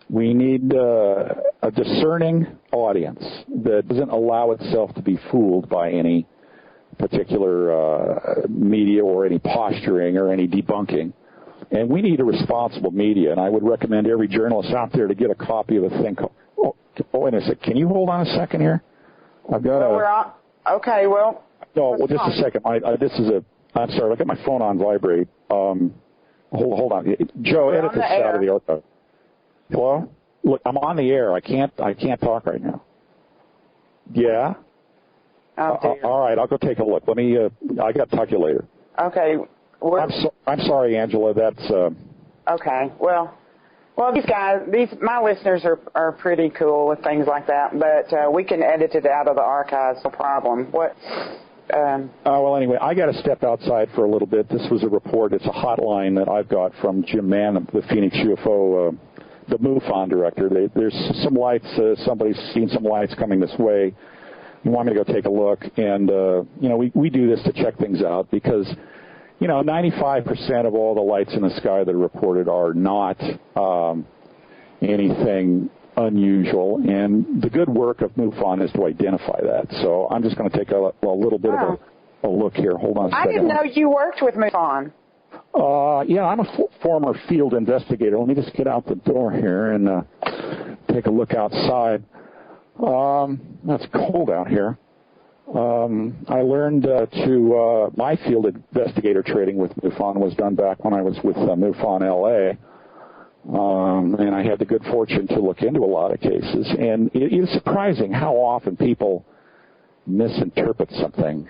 We need a discerning audience that doesn't allow itself to be fooled by any particular media or any posturing or any debunking. And we need a responsible media, and I would recommend every journalist out there to get a copy of a thing called... Oh, wait a second. Can you hold on a second here? I've got Okay, well... No, well, just a second. I'm sorry, I got my phone on vibrate. Hold on. Joe, edit this out of the archive. Hello? Look, I'm on the air. I can't talk right now. Yeah? All right, I'll go take a look. I got to talk to you later. Okay. I'm sorry, Angela. That's okay. Well, my listeners are pretty cool with things like that, but we can edit it out of the archives, no problem. What? Well, anyway, I got to step outside for a little bit. This was a report. It's a hotline that I've got from Jim Mann, the Phoenix UFO, the MUFON director. There's some lights. Somebody's seen some lights coming this way. You want me to go take a look? And we do this to check things out because 95% of all the lights in the sky that are reported are not anything unusual, and the good work of MUFON is to identify that. So I'm just going to take a little bit of a look here. Hold on a second. I didn't know you worked with MUFON. Yeah, I'm a former field investigator. Let me just get out the door here and take a look outside. It's cold out here. I learned my field investigator training with MUFON was done back when I was with MUFON LA. And I had the good fortune to look into a lot of cases. And it is surprising how often people misinterpret something.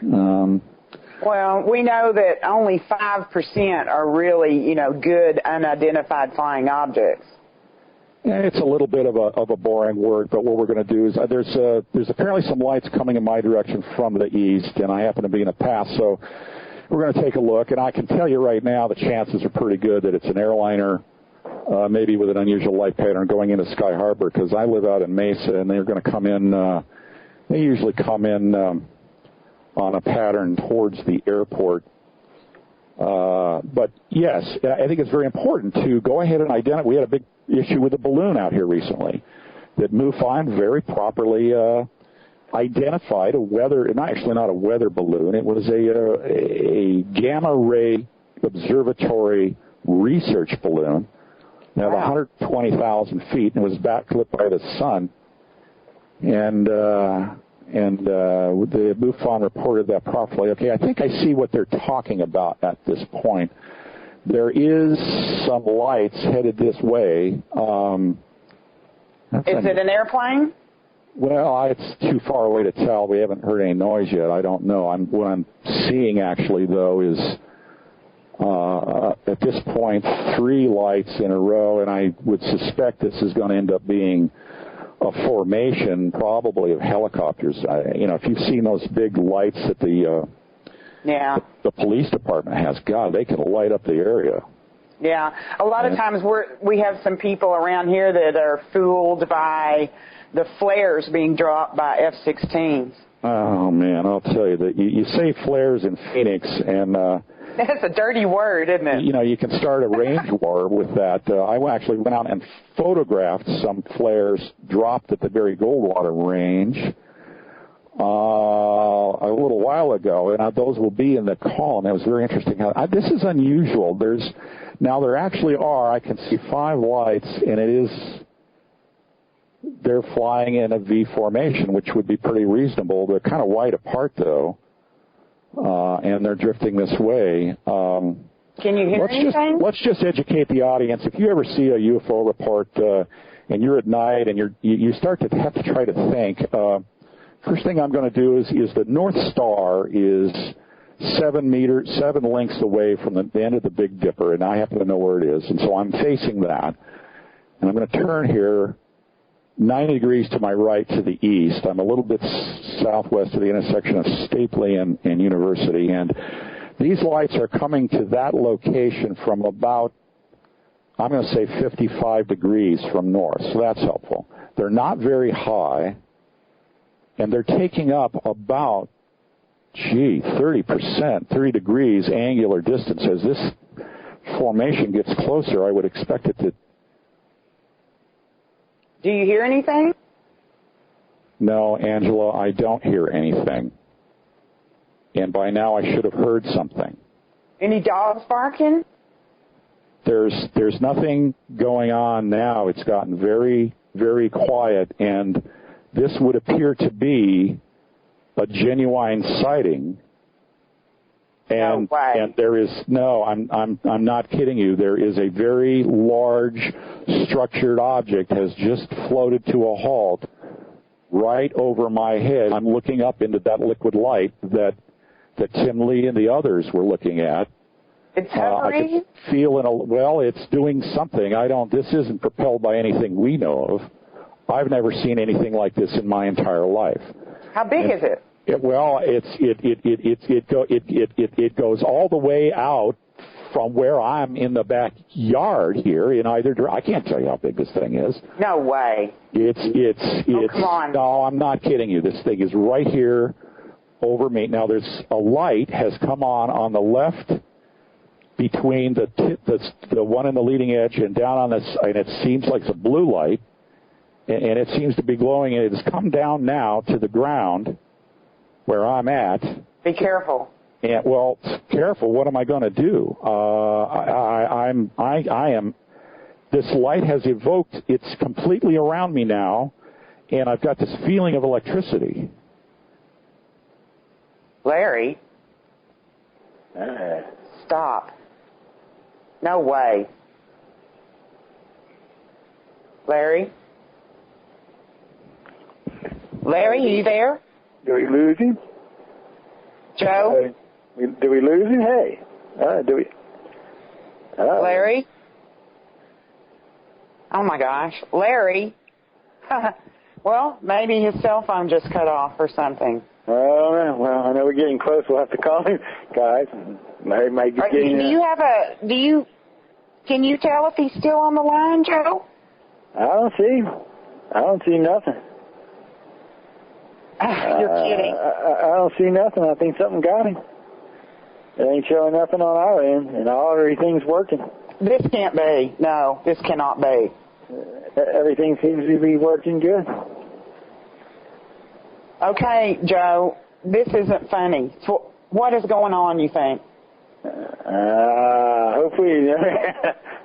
Well, we know that only 5% are really, good unidentified flying objects. And it's a little bit of a boring word, but what we're going to do is there's apparently some lights coming in my direction from the east, and I happen to be in a path, so we're going to take a look. And I can tell you right now the chances are pretty good that it's an airliner, maybe with an unusual light pattern going into Sky Harbor, because I live out in Mesa, and they're going to come in. They usually come in on a pattern towards the airport. But yes, I think it's very important to go ahead and identify. We had a big issue with a balloon out here recently that MUFON very properly identified not a weather balloon. It was a gamma ray observatory research balloon. Now, 120,000 feet, and it was backlit by the sun. And the MUFON reported that properly. Okay, I think I see what they're talking about at this point. There is some lights headed this way. Is it an airplane? Well, it's too far away to tell. We haven't heard any noise yet. I don't know. What I'm seeing, actually, though, is at this point 3 lights in a row, and I would suspect this is going to end up being a formation, probably of helicopters. If you've seen those big lights that the police department has, God, they can light up the area. Yeah, a lot of times we have some people around here that are fooled by the flares being dropped by F-16s. Oh man, I'll tell you that you say flares in Phoenix, and that's a dirty word, isn't it? You can start a range war with that. I actually went out and photographed some flares dropped at the Barry Goldwater range a little while ago, and those will be in the column. It was very interesting. This is unusual. There actually are. I can see 5 lights, and they're flying in a V formation, which would be pretty reasonable. They're kind of wide apart, though. And they're drifting this way. Can you hear anything? Let's just educate the audience. If you ever see a UFO report and you're at night and you start to have to try to think, first thing I'm going to do is the North Star is 7 lengths away from the end of the Big Dipper, and I happen to know where it is. And so I'm facing that. And I'm going to turn here 90 degrees to my right to the east. I'm a little bit southwest of the intersection of Stapley and University. And these lights are coming to that location from about I'm going to say 55 degrees from north, so that's helpful. They're not very high, and they're taking up about, 30%, 30 degrees angular distance. As this formation gets closer, I would expect it to... Do you hear anything? No, Angela, I don't hear anything. And by now I should have heard something. Any dogs barking? There's nothing going on now. It's gotten very, very quiet, and this would appear to be a genuine sighting. And no way. And there is I'm not kidding you. There is a very large structured object has just floated to a halt right over my head. I'm looking up into that liquid light that Tim Lee and the others were looking at. It's hovering? I can feel it's doing something. This isn't propelled by anything we know of. I've never seen anything like this in my entire life. How big is it? It goes all the way out from where I'm in the backyard here in either direction. I can't tell you how big this thing is. No way. Come on. No, I'm not kidding you. This thing is right here over me. Now there's a light has come on the left between the one in the leading edge and down on this, and it seems like it's a blue light, and it seems to be glowing, and it has come down now to the ground where I'm at. Be careful. And, careful. What am I going to do? I am. This light has evoked. It's completely around me now, and I've got this feeling of electricity. Larry. Stop. No way. Larry? Larry, are you there? Do we lose him? Joe? Do we lose him? Hey. Do we? Larry? Oh, my gosh. Larry? Well, maybe his cell phone just cut off or something. Well, I know we're getting close. We'll have to call him, guys. Larry might be getting... Can you tell if he's still on the line, Joe? I don't see him. I don't see nothing. You're kidding. I don't see nothing. I think something got him. It ain't showing nothing on our end, and everything's working. This can't be. No, this cannot be. Everything seems to be working good. Okay, Joe, this isn't funny. So what is going on, you think?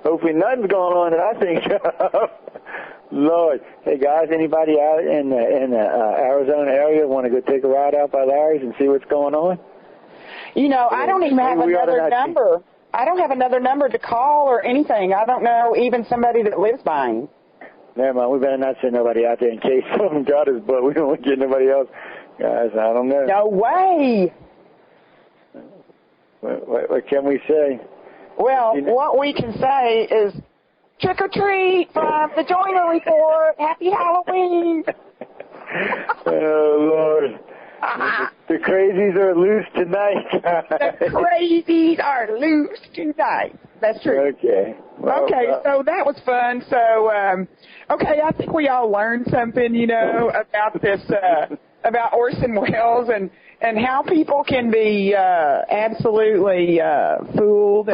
Hopefully nothing's going on that I think of. Lord. Hey, guys, anybody out in the Arizona area want to go take a ride out by Larry's and see what's going on? I don't even have another number. I don't have another number to call or anything. I don't know even somebody that lives by him. Never mind. We better not send nobody out there in case someone got us, but we don't want to get nobody else. Guys, I don't know. No way. What can we say? Well, what we can say is trick or treat from the Joyner Report. Happy Halloween. Oh, Lord. The crazies are loose tonight. The crazies are loose tonight. That's true. Okay. Well, so that was fun. So, I think we all learned something, about this, about Orson Welles and how people can be absolutely fooled.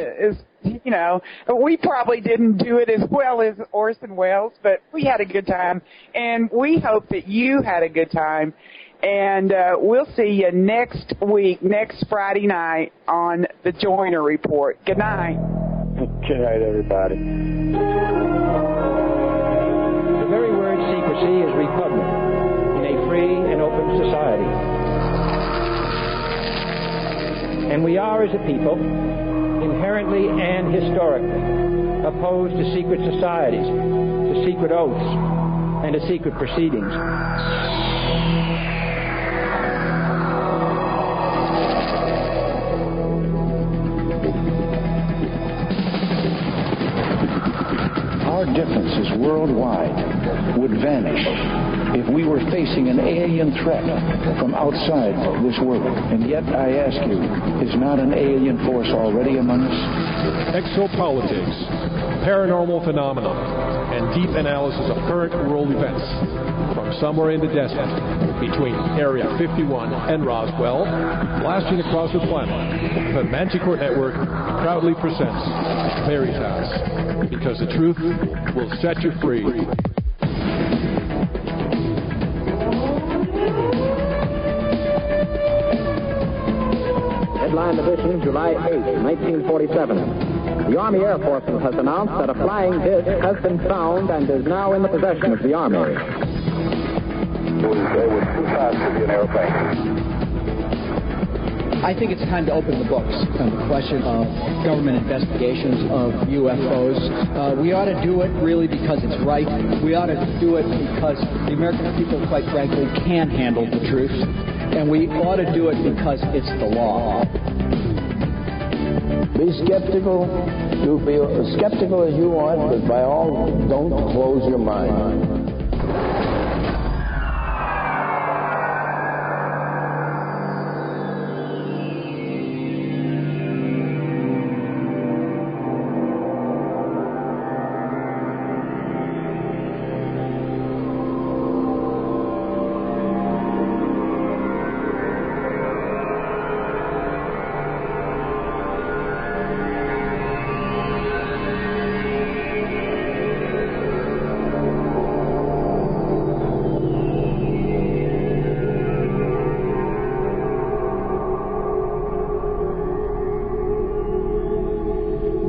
We probably didn't do it as well as Orson Welles, but we had a good time, and we hope that you had a good time. And we'll see you next week, next Friday night on the Joyner Report. Good night. Good night, everybody. The very word secrecy is repugnant in a free and open society. And we are, as a people, inherently and historically opposed to secret societies, to secret oaths, and to secret proceedings. Our differences worldwide would vanish if we were facing an alien threat from outside this world. And yet, I ask you, is not an alien force already among us? Exopolitics. paranormal phenomena, and deep analysis of current world events. From somewhere in the desert, between Area 51 and Roswell, blasting across the planet, the Manticore Network proudly presents Veritas, because the truth will set you free. Headline edition, July 8, 1947. The Army Air Forces has announced that a flying disc has been found and is now in the possession of the Army. It was too fast to be an airplane. I think it's time to open the books on the question of government investigations of UFOs. We ought to do it really because it's right. We ought to do it because the American people, quite frankly, can handle the truth. And we ought to do it because it's the law. Be skeptical. You be as skeptical as you want, but by all, don't close your mind.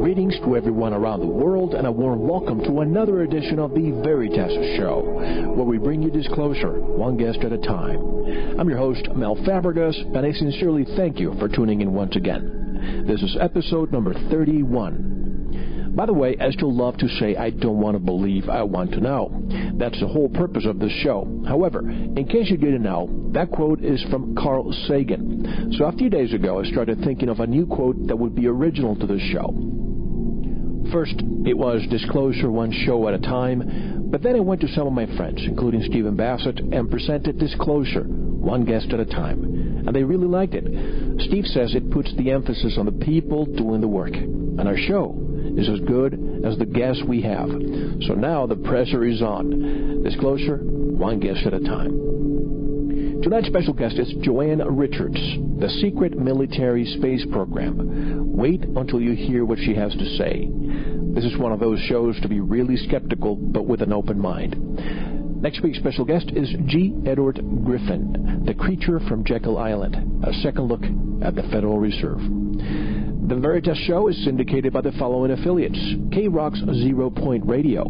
Greetings to everyone around the world, and a warm welcome to another edition of the Veritas Show, where we bring you disclosure, one guest at a time. I'm your host, Mel Fabregas, and I sincerely thank you for tuning in once again. This is episode number 31. By the way, I still love to say I don't want to believe, I want to know. That's the whole purpose of this show. However, in case you didn't know, that quote is from Carl Sagan. So a few days ago, I started thinking of a new quote that would be original to this show. First, it was disclosure one show at a time, but then I went to some of my friends, including Stephen Bassett, and presented disclosure one guest at a time, and they really liked it. Steve says it puts the emphasis on the people doing the work, and our show is as good as the guests we have. So now the pressure is on. Disclosure one guest at a time. Tonight's special guest is Joanne Richards, the Secret Military Space Program. Wait until you hear what she has to say. This is one of those shows to be really skeptical, but with an open mind. Next week's special guest is G. Edward Griffin, the creature from Jekyll Island, a second look at the Federal Reserve. The Veritas Show is syndicated by the following affiliates: K-Rock's Zero Point Radio,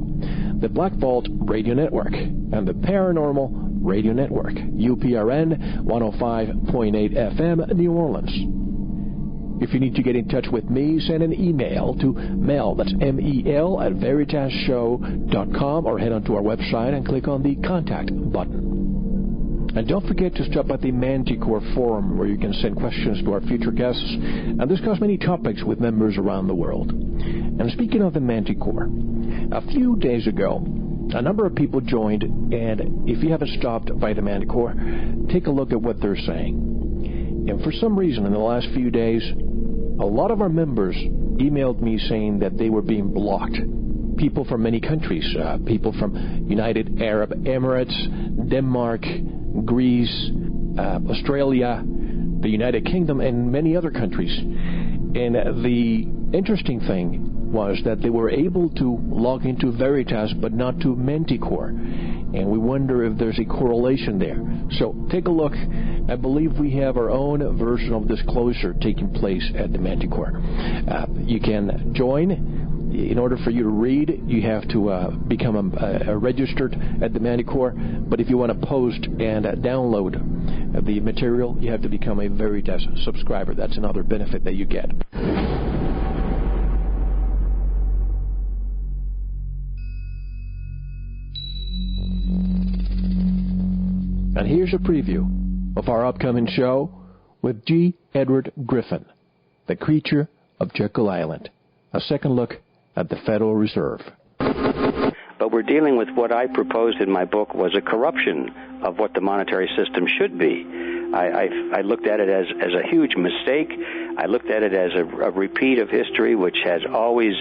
the Black Vault Radio Network, and the Paranormal Radio Network, UPRN 105.8 FM, New Orleans. If you need to get in touch with me, send an email to Mel, that's M-E-L, at veritasshow.com, or head onto our website and click on the Contact button. And don't forget to stop at the Manticore Forum, where you can send questions to our future guests and discuss many topics with members around the world. And speaking of the Manticore, a few days ago, a number of people joined, and if you haven't stopped by the Manticore, take a look at what they're saying. And for some reason, in the last few days, a lot of our members emailed me saying that they were being blocked. People from many countries, people from United Arab Emirates, Denmark, Greece, Australia, the United Kingdom, and many other countries. And the interesting thing was that they were able to log into Veritas, but not to Manticore. And we wonder if there's a correlation there. So take a look. I believe we have our own version of disclosure taking place at the Manticore. You can join. In order for you to read, you have to become a registered at the Manticore. But if you want to post and download the material, you have to become a Veritas subscriber. That's another benefit that you get. And here's a preview of our upcoming show with G. Edward Griffin, the creature of Jekyll Island. A second look at the Federal Reserve. But we're dealing with what I proposed in my book was a corruption of what the monetary system should be. I looked at it as a huge mistake. I looked at it as a repeat of history, which has always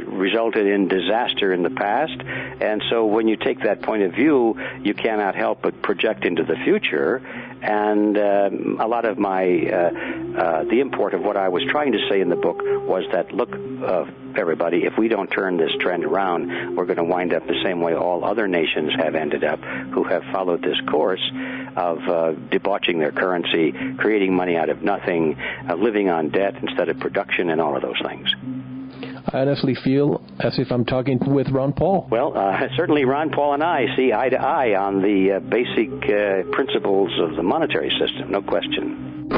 resulted in disaster in the past. And so when you take that point of view, you cannot help but project into the future. And a lot of the import of what I was trying to say in the book was that, look, everybody, if we don't turn this trend around, we're going to wind up the same way all other nations have ended up who have followed this course of debauching their currency, creating money out of nothing, living on debt instead of production, and all of those things. I honestly feel as if I'm talking with Ron Paul. Well, certainly Ron Paul and I see eye to eye on the basic principles of the monetary system, no question.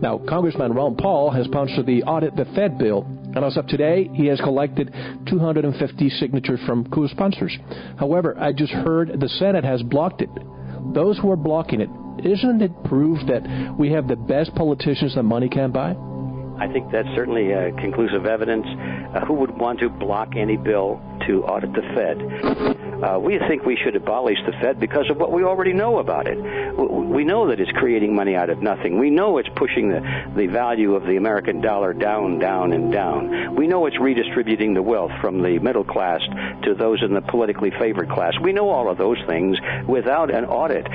Now, Congressman Ron Paul has sponsored the Audit the Fed bill, and as of today, he has collected 250 signatures from co-sponsors. However, I just heard the Senate has blocked it. Those who are blocking it, isn't it proof that we have the best politicians that money can buy? I think that's certainly conclusive evidence. Who would want to block any bill to audit the Fed? We think we should abolish the Fed because of what we already know about it. We know that it's creating money out of nothing. We know it's pushing the value of the American dollar down, down, and down. We know it's redistributing the wealth from the middle class to those in the politically favored class. We know all of those things without an audit.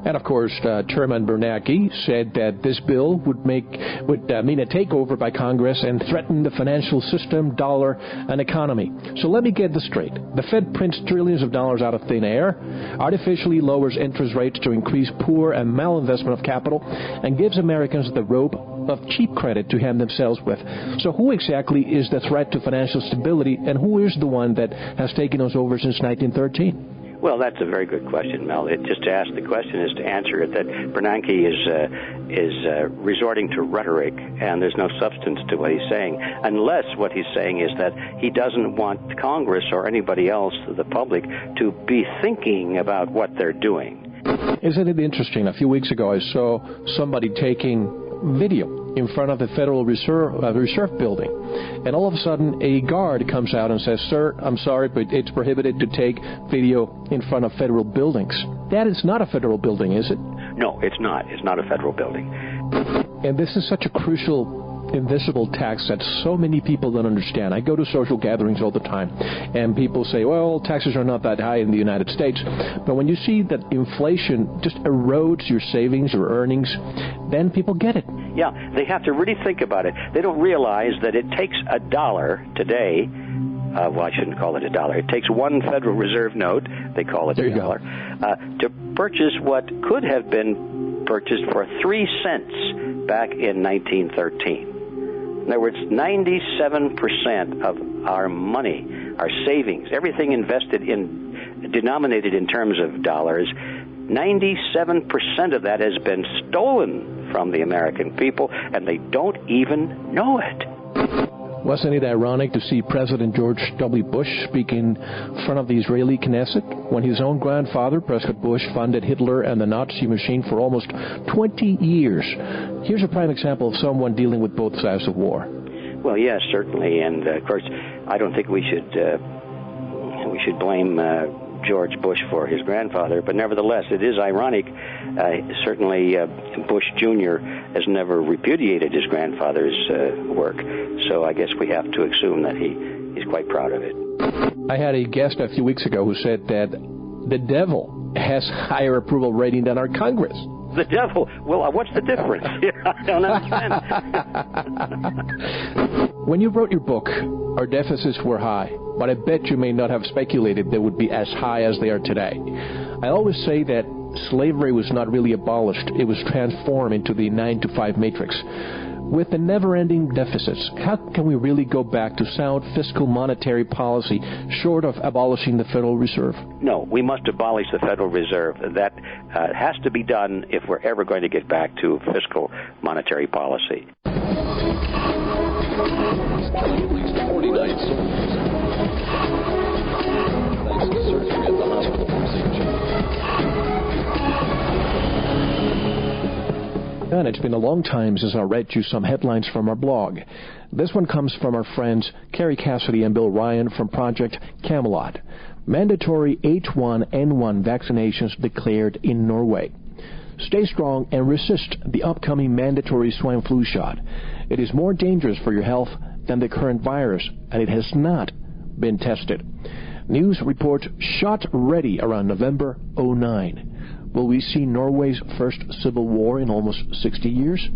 And, of course, Chairman Bernanke said that this bill would mean a takeover by Congress and threaten the financial system, dollar, and economy. So let me get this straight. The Fed prints trillions of dollars out of thin air, artificially lowers interest rates to increase poor and malinvestment of capital, and gives Americans the rope of cheap credit to hand themselves with. So who exactly is the threat to financial stability, and who is the one that has taken us over since 1913? Well, that's a very good question, Mel. Just to ask the question is to answer it that Bernanke is resorting to rhetoric, and there's no substance to what he's saying, unless what he's saying is that he doesn't want Congress or anybody else, the public, to be thinking about what they're doing. Isn't it interesting? A few weeks ago, I saw somebody taking video in front of the Federal Reserve Building. And all of a sudden, a guard comes out and says, "Sir, I'm sorry, but it's prohibited to take video in front of federal buildings." That is not a federal building, is it? No, it's not. It's not a federal building. And this is such a crucial invisible tax that so many people don't understand. I go to social gatherings all the time, and people say, well, taxes are not that high in the United States. But when you see that inflation just erodes your savings or earnings, then people get it. Yeah, they have to really think about it. They don't realize that it takes $1 today. Well, I shouldn't call it $1. It takes one Federal Reserve note, they call it $1, to purchase what could have been purchased for 3 cents back in 1913. In other words, 97% of our money, our savings, everything invested in, denominated in terms of dollars, 97% of that has been stolen from the American people, and they don't even know it. Wasn't it ironic to see President George W. Bush speak in front of the Israeli Knesset when his own grandfather, Prescott Bush, funded Hitler and the Nazi machine for almost 20 years? Here's a prime example of someone dealing with both sides of war. Well, yes, certainly. And, of course, I don't think we should blame George Bush for his grandfather, but nevertheless, it is ironic. Certainly, Bush Jr. has never repudiated his grandfather's work, so I guess we have to assume that he's quite proud of it. I had a guest a few weeks ago who said that the devil has higher approval rating than our Congress. The devil? Well, what's the difference? I don't understand. When you wrote your book, our deficits were high, but I bet you may not have speculated they would be as high as they are today. I always say that slavery was not really abolished. It was transformed into the 9-to-5 matrix. With the never-ending deficits, how can we really go back to sound fiscal monetary policy short of abolishing the Federal Reserve? No, we must abolish the Federal Reserve. That has to be done if we're ever going to get back to fiscal monetary policy. 49 soldiers. Thanks to surgery at the hospital procedure. And it's been a long time since I read you some headlines from our blog. This one comes from our friends Carrie Cassidy and Bill Ryan from Project Camelot. Mandatory H1N1 vaccinations declared in Norway. Stay strong and resist the upcoming mandatory swine flu shot. It is more dangerous for your health than the current virus, and it has not been tested. News reports shot ready around November 2009. Will we see Norway's first civil war in almost 60 years?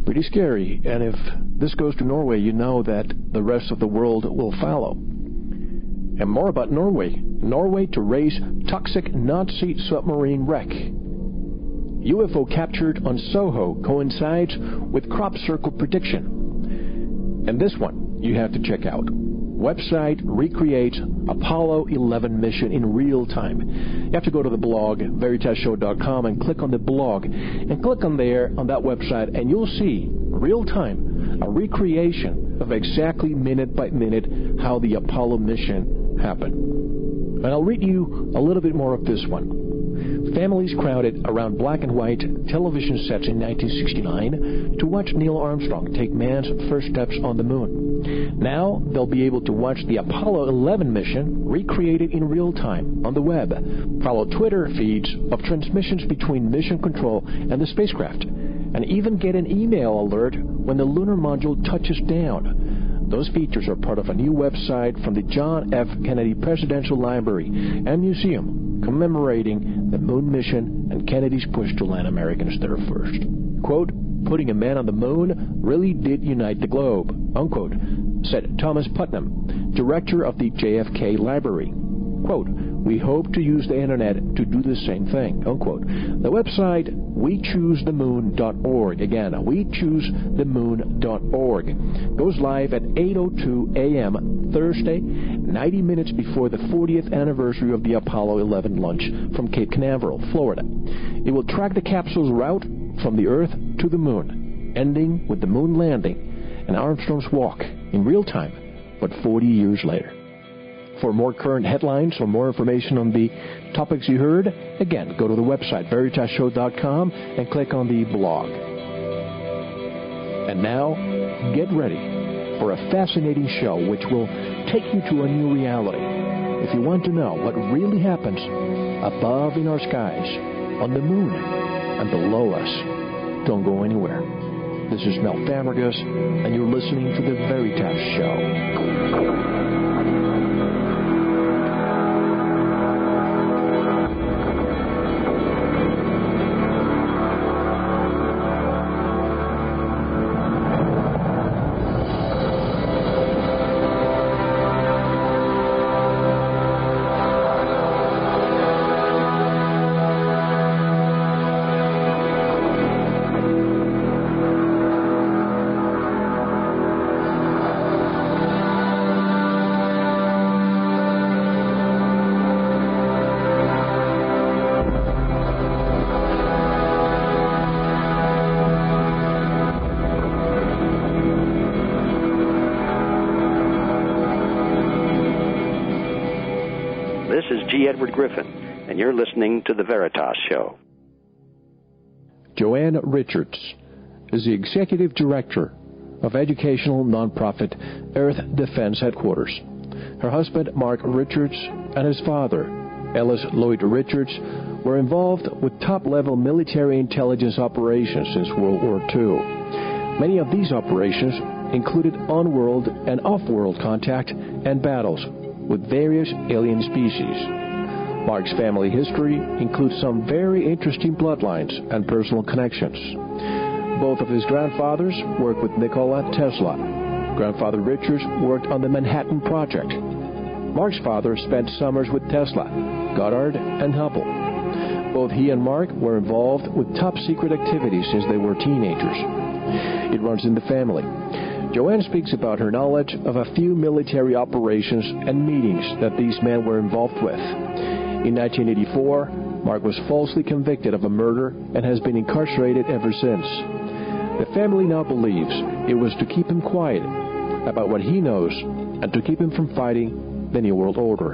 Pretty scary, and if this goes to Norway, you know that the rest of the world will follow. And more about Norway. Norway to raise toxic Nazi submarine wreck. UFO captured on Soho coincides with crop circle prediction. And this one you have to check out. Website recreates Apollo 11 mission in real time. You have to go to the blog, VeritasShow.com, and click on the blog. And click on there, on that website, and you'll see, real time, a recreation of exactly minute by minute how the Apollo mission happened. And I'll read you a little bit more of this one. Families crowded around black and white television sets in 1969 to watch Neil Armstrong take man's first steps on the moon. Now they'll be able to watch the Apollo 11 mission recreated in real time on the web. Follow Twitter feeds of transmissions between mission control and the spacecraft, and even get an email alert when the lunar module touches down. Those features are part of a new website from the John F. Kennedy Presidential Library and Museum commemorating the moon mission and Kennedy's push to land Americans there first. Quote, "Putting a man on the moon really did unite the globe," unquote, said Thomas Putnam, director of the JFK Library. Quote, "We hope to use the internet to do the same thing," unquote. The website WeChooseTheMoon.org, again, WeChooseTheMoon.org, goes live at 8:02 a.m. Thursday, 90 minutes before the 40th anniversary of the Apollo 11 launch from Cape Canaveral, Florida. It will track the capsule's route from the Earth to the Moon, ending with the moon landing and Armstrong's walk in real time, but 40 years later. For more current headlines or more information on the topics you heard, again, go to the website, VeritasShow.com, and click on the blog. And now, get ready for a fascinating show which will take you to a new reality. If you want to know what really happens above in our skies, on the moon, and below us, don't go anywhere. This is Mel Fabregas, and you're listening to The Veritas Show. Edward Griffin, and you're listening to The Veritas Show. Joanne Richards is the Executive Director of educational nonprofit Earth Defense Headquarters. Her husband, Mark Richards, and his father, Ellis Lloyd Richards, were involved with top-level military intelligence operations since World War II. Many of these operations included on-world and off-world contact and battles with various alien species. Mark's family history includes some very interesting bloodlines and personal connections. Both of his grandfathers worked with Nikola Tesla. Grandfather Richards worked on the Manhattan Project. Mark's father spent summers with Tesla, Goddard, and Hubble. Both he and Mark were involved with top-secret activities since they were teenagers. It runs in the family. Joanne speaks about her knowledge of a few military operations and meetings that these men were involved with. In 1984, Mark was falsely convicted of a murder and has been incarcerated ever since. The family now believes it was to keep him quiet about what he knows and to keep him from fighting the New World Order.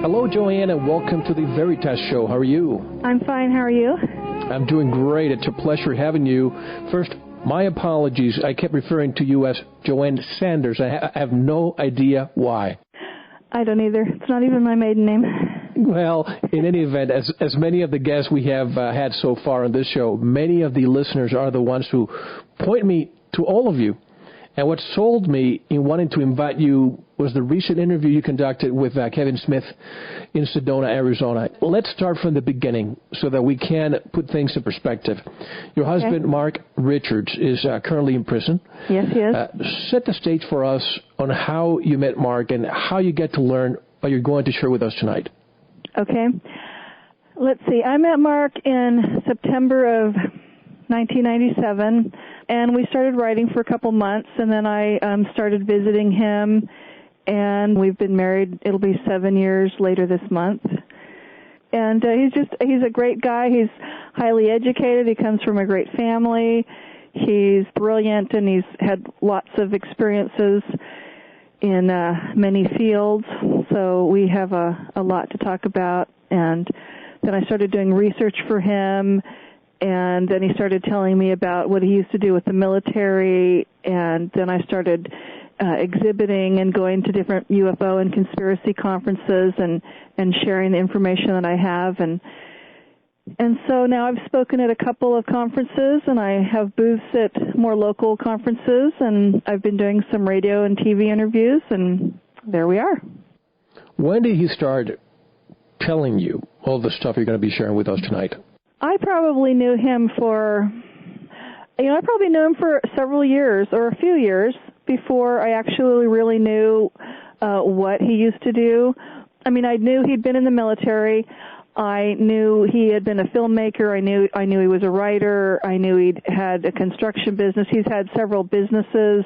Hello, Joanne, and welcome to the Veritas Show. How are you? I'm fine. How are you? I'm doing great. It's a pleasure having you. First, my apologies. I kept referring to you as Joanne Sanders. I have no idea why. I don't either. It's not even my maiden name. Well, in any event, as many of the guests we have had so far on this show, many of the listeners are the ones who point me to all of you. And what sold me in wanting to invite you was the recent interview you conducted with Kevin Smith in Sedona, Arizona. Let's start from the beginning so that we can put things in perspective. Your husband, Mark Richards, is currently in prison. Yes, he is. Set the stage for us on how you met Mark and how you get to learn what you're going to share with us tonight. Okay. Let's see. I met Mark in September of 1997, and we started writing for a couple months, and then I started visiting him, and we've been married. It'll be 7 years later this month. And he's a great guy. He's highly educated. He comes from a great family. He's brilliant, and he's had lots of experiences in many fields, so we have a lot to talk about. And then I started doing research for him, and then he started telling me about what he used to do with the military, and then I started exhibiting and going to different UFO and conspiracy conferences and sharing the information that I have. And so now I've spoken at a couple of conferences, and I have booths at more local conferences, and I've been doing some radio and TV interviews, and there we are. When did he start telling you all the stuff you're going to be sharing with us tonight? I probably knew him for several years or a few years before I actually really knew what he used to do. I mean, I knew he'd been in the military. I knew he had been a filmmaker. I knew he was a writer. I knew he'd had a construction business. He's had several businesses,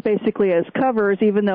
basically as covers, even though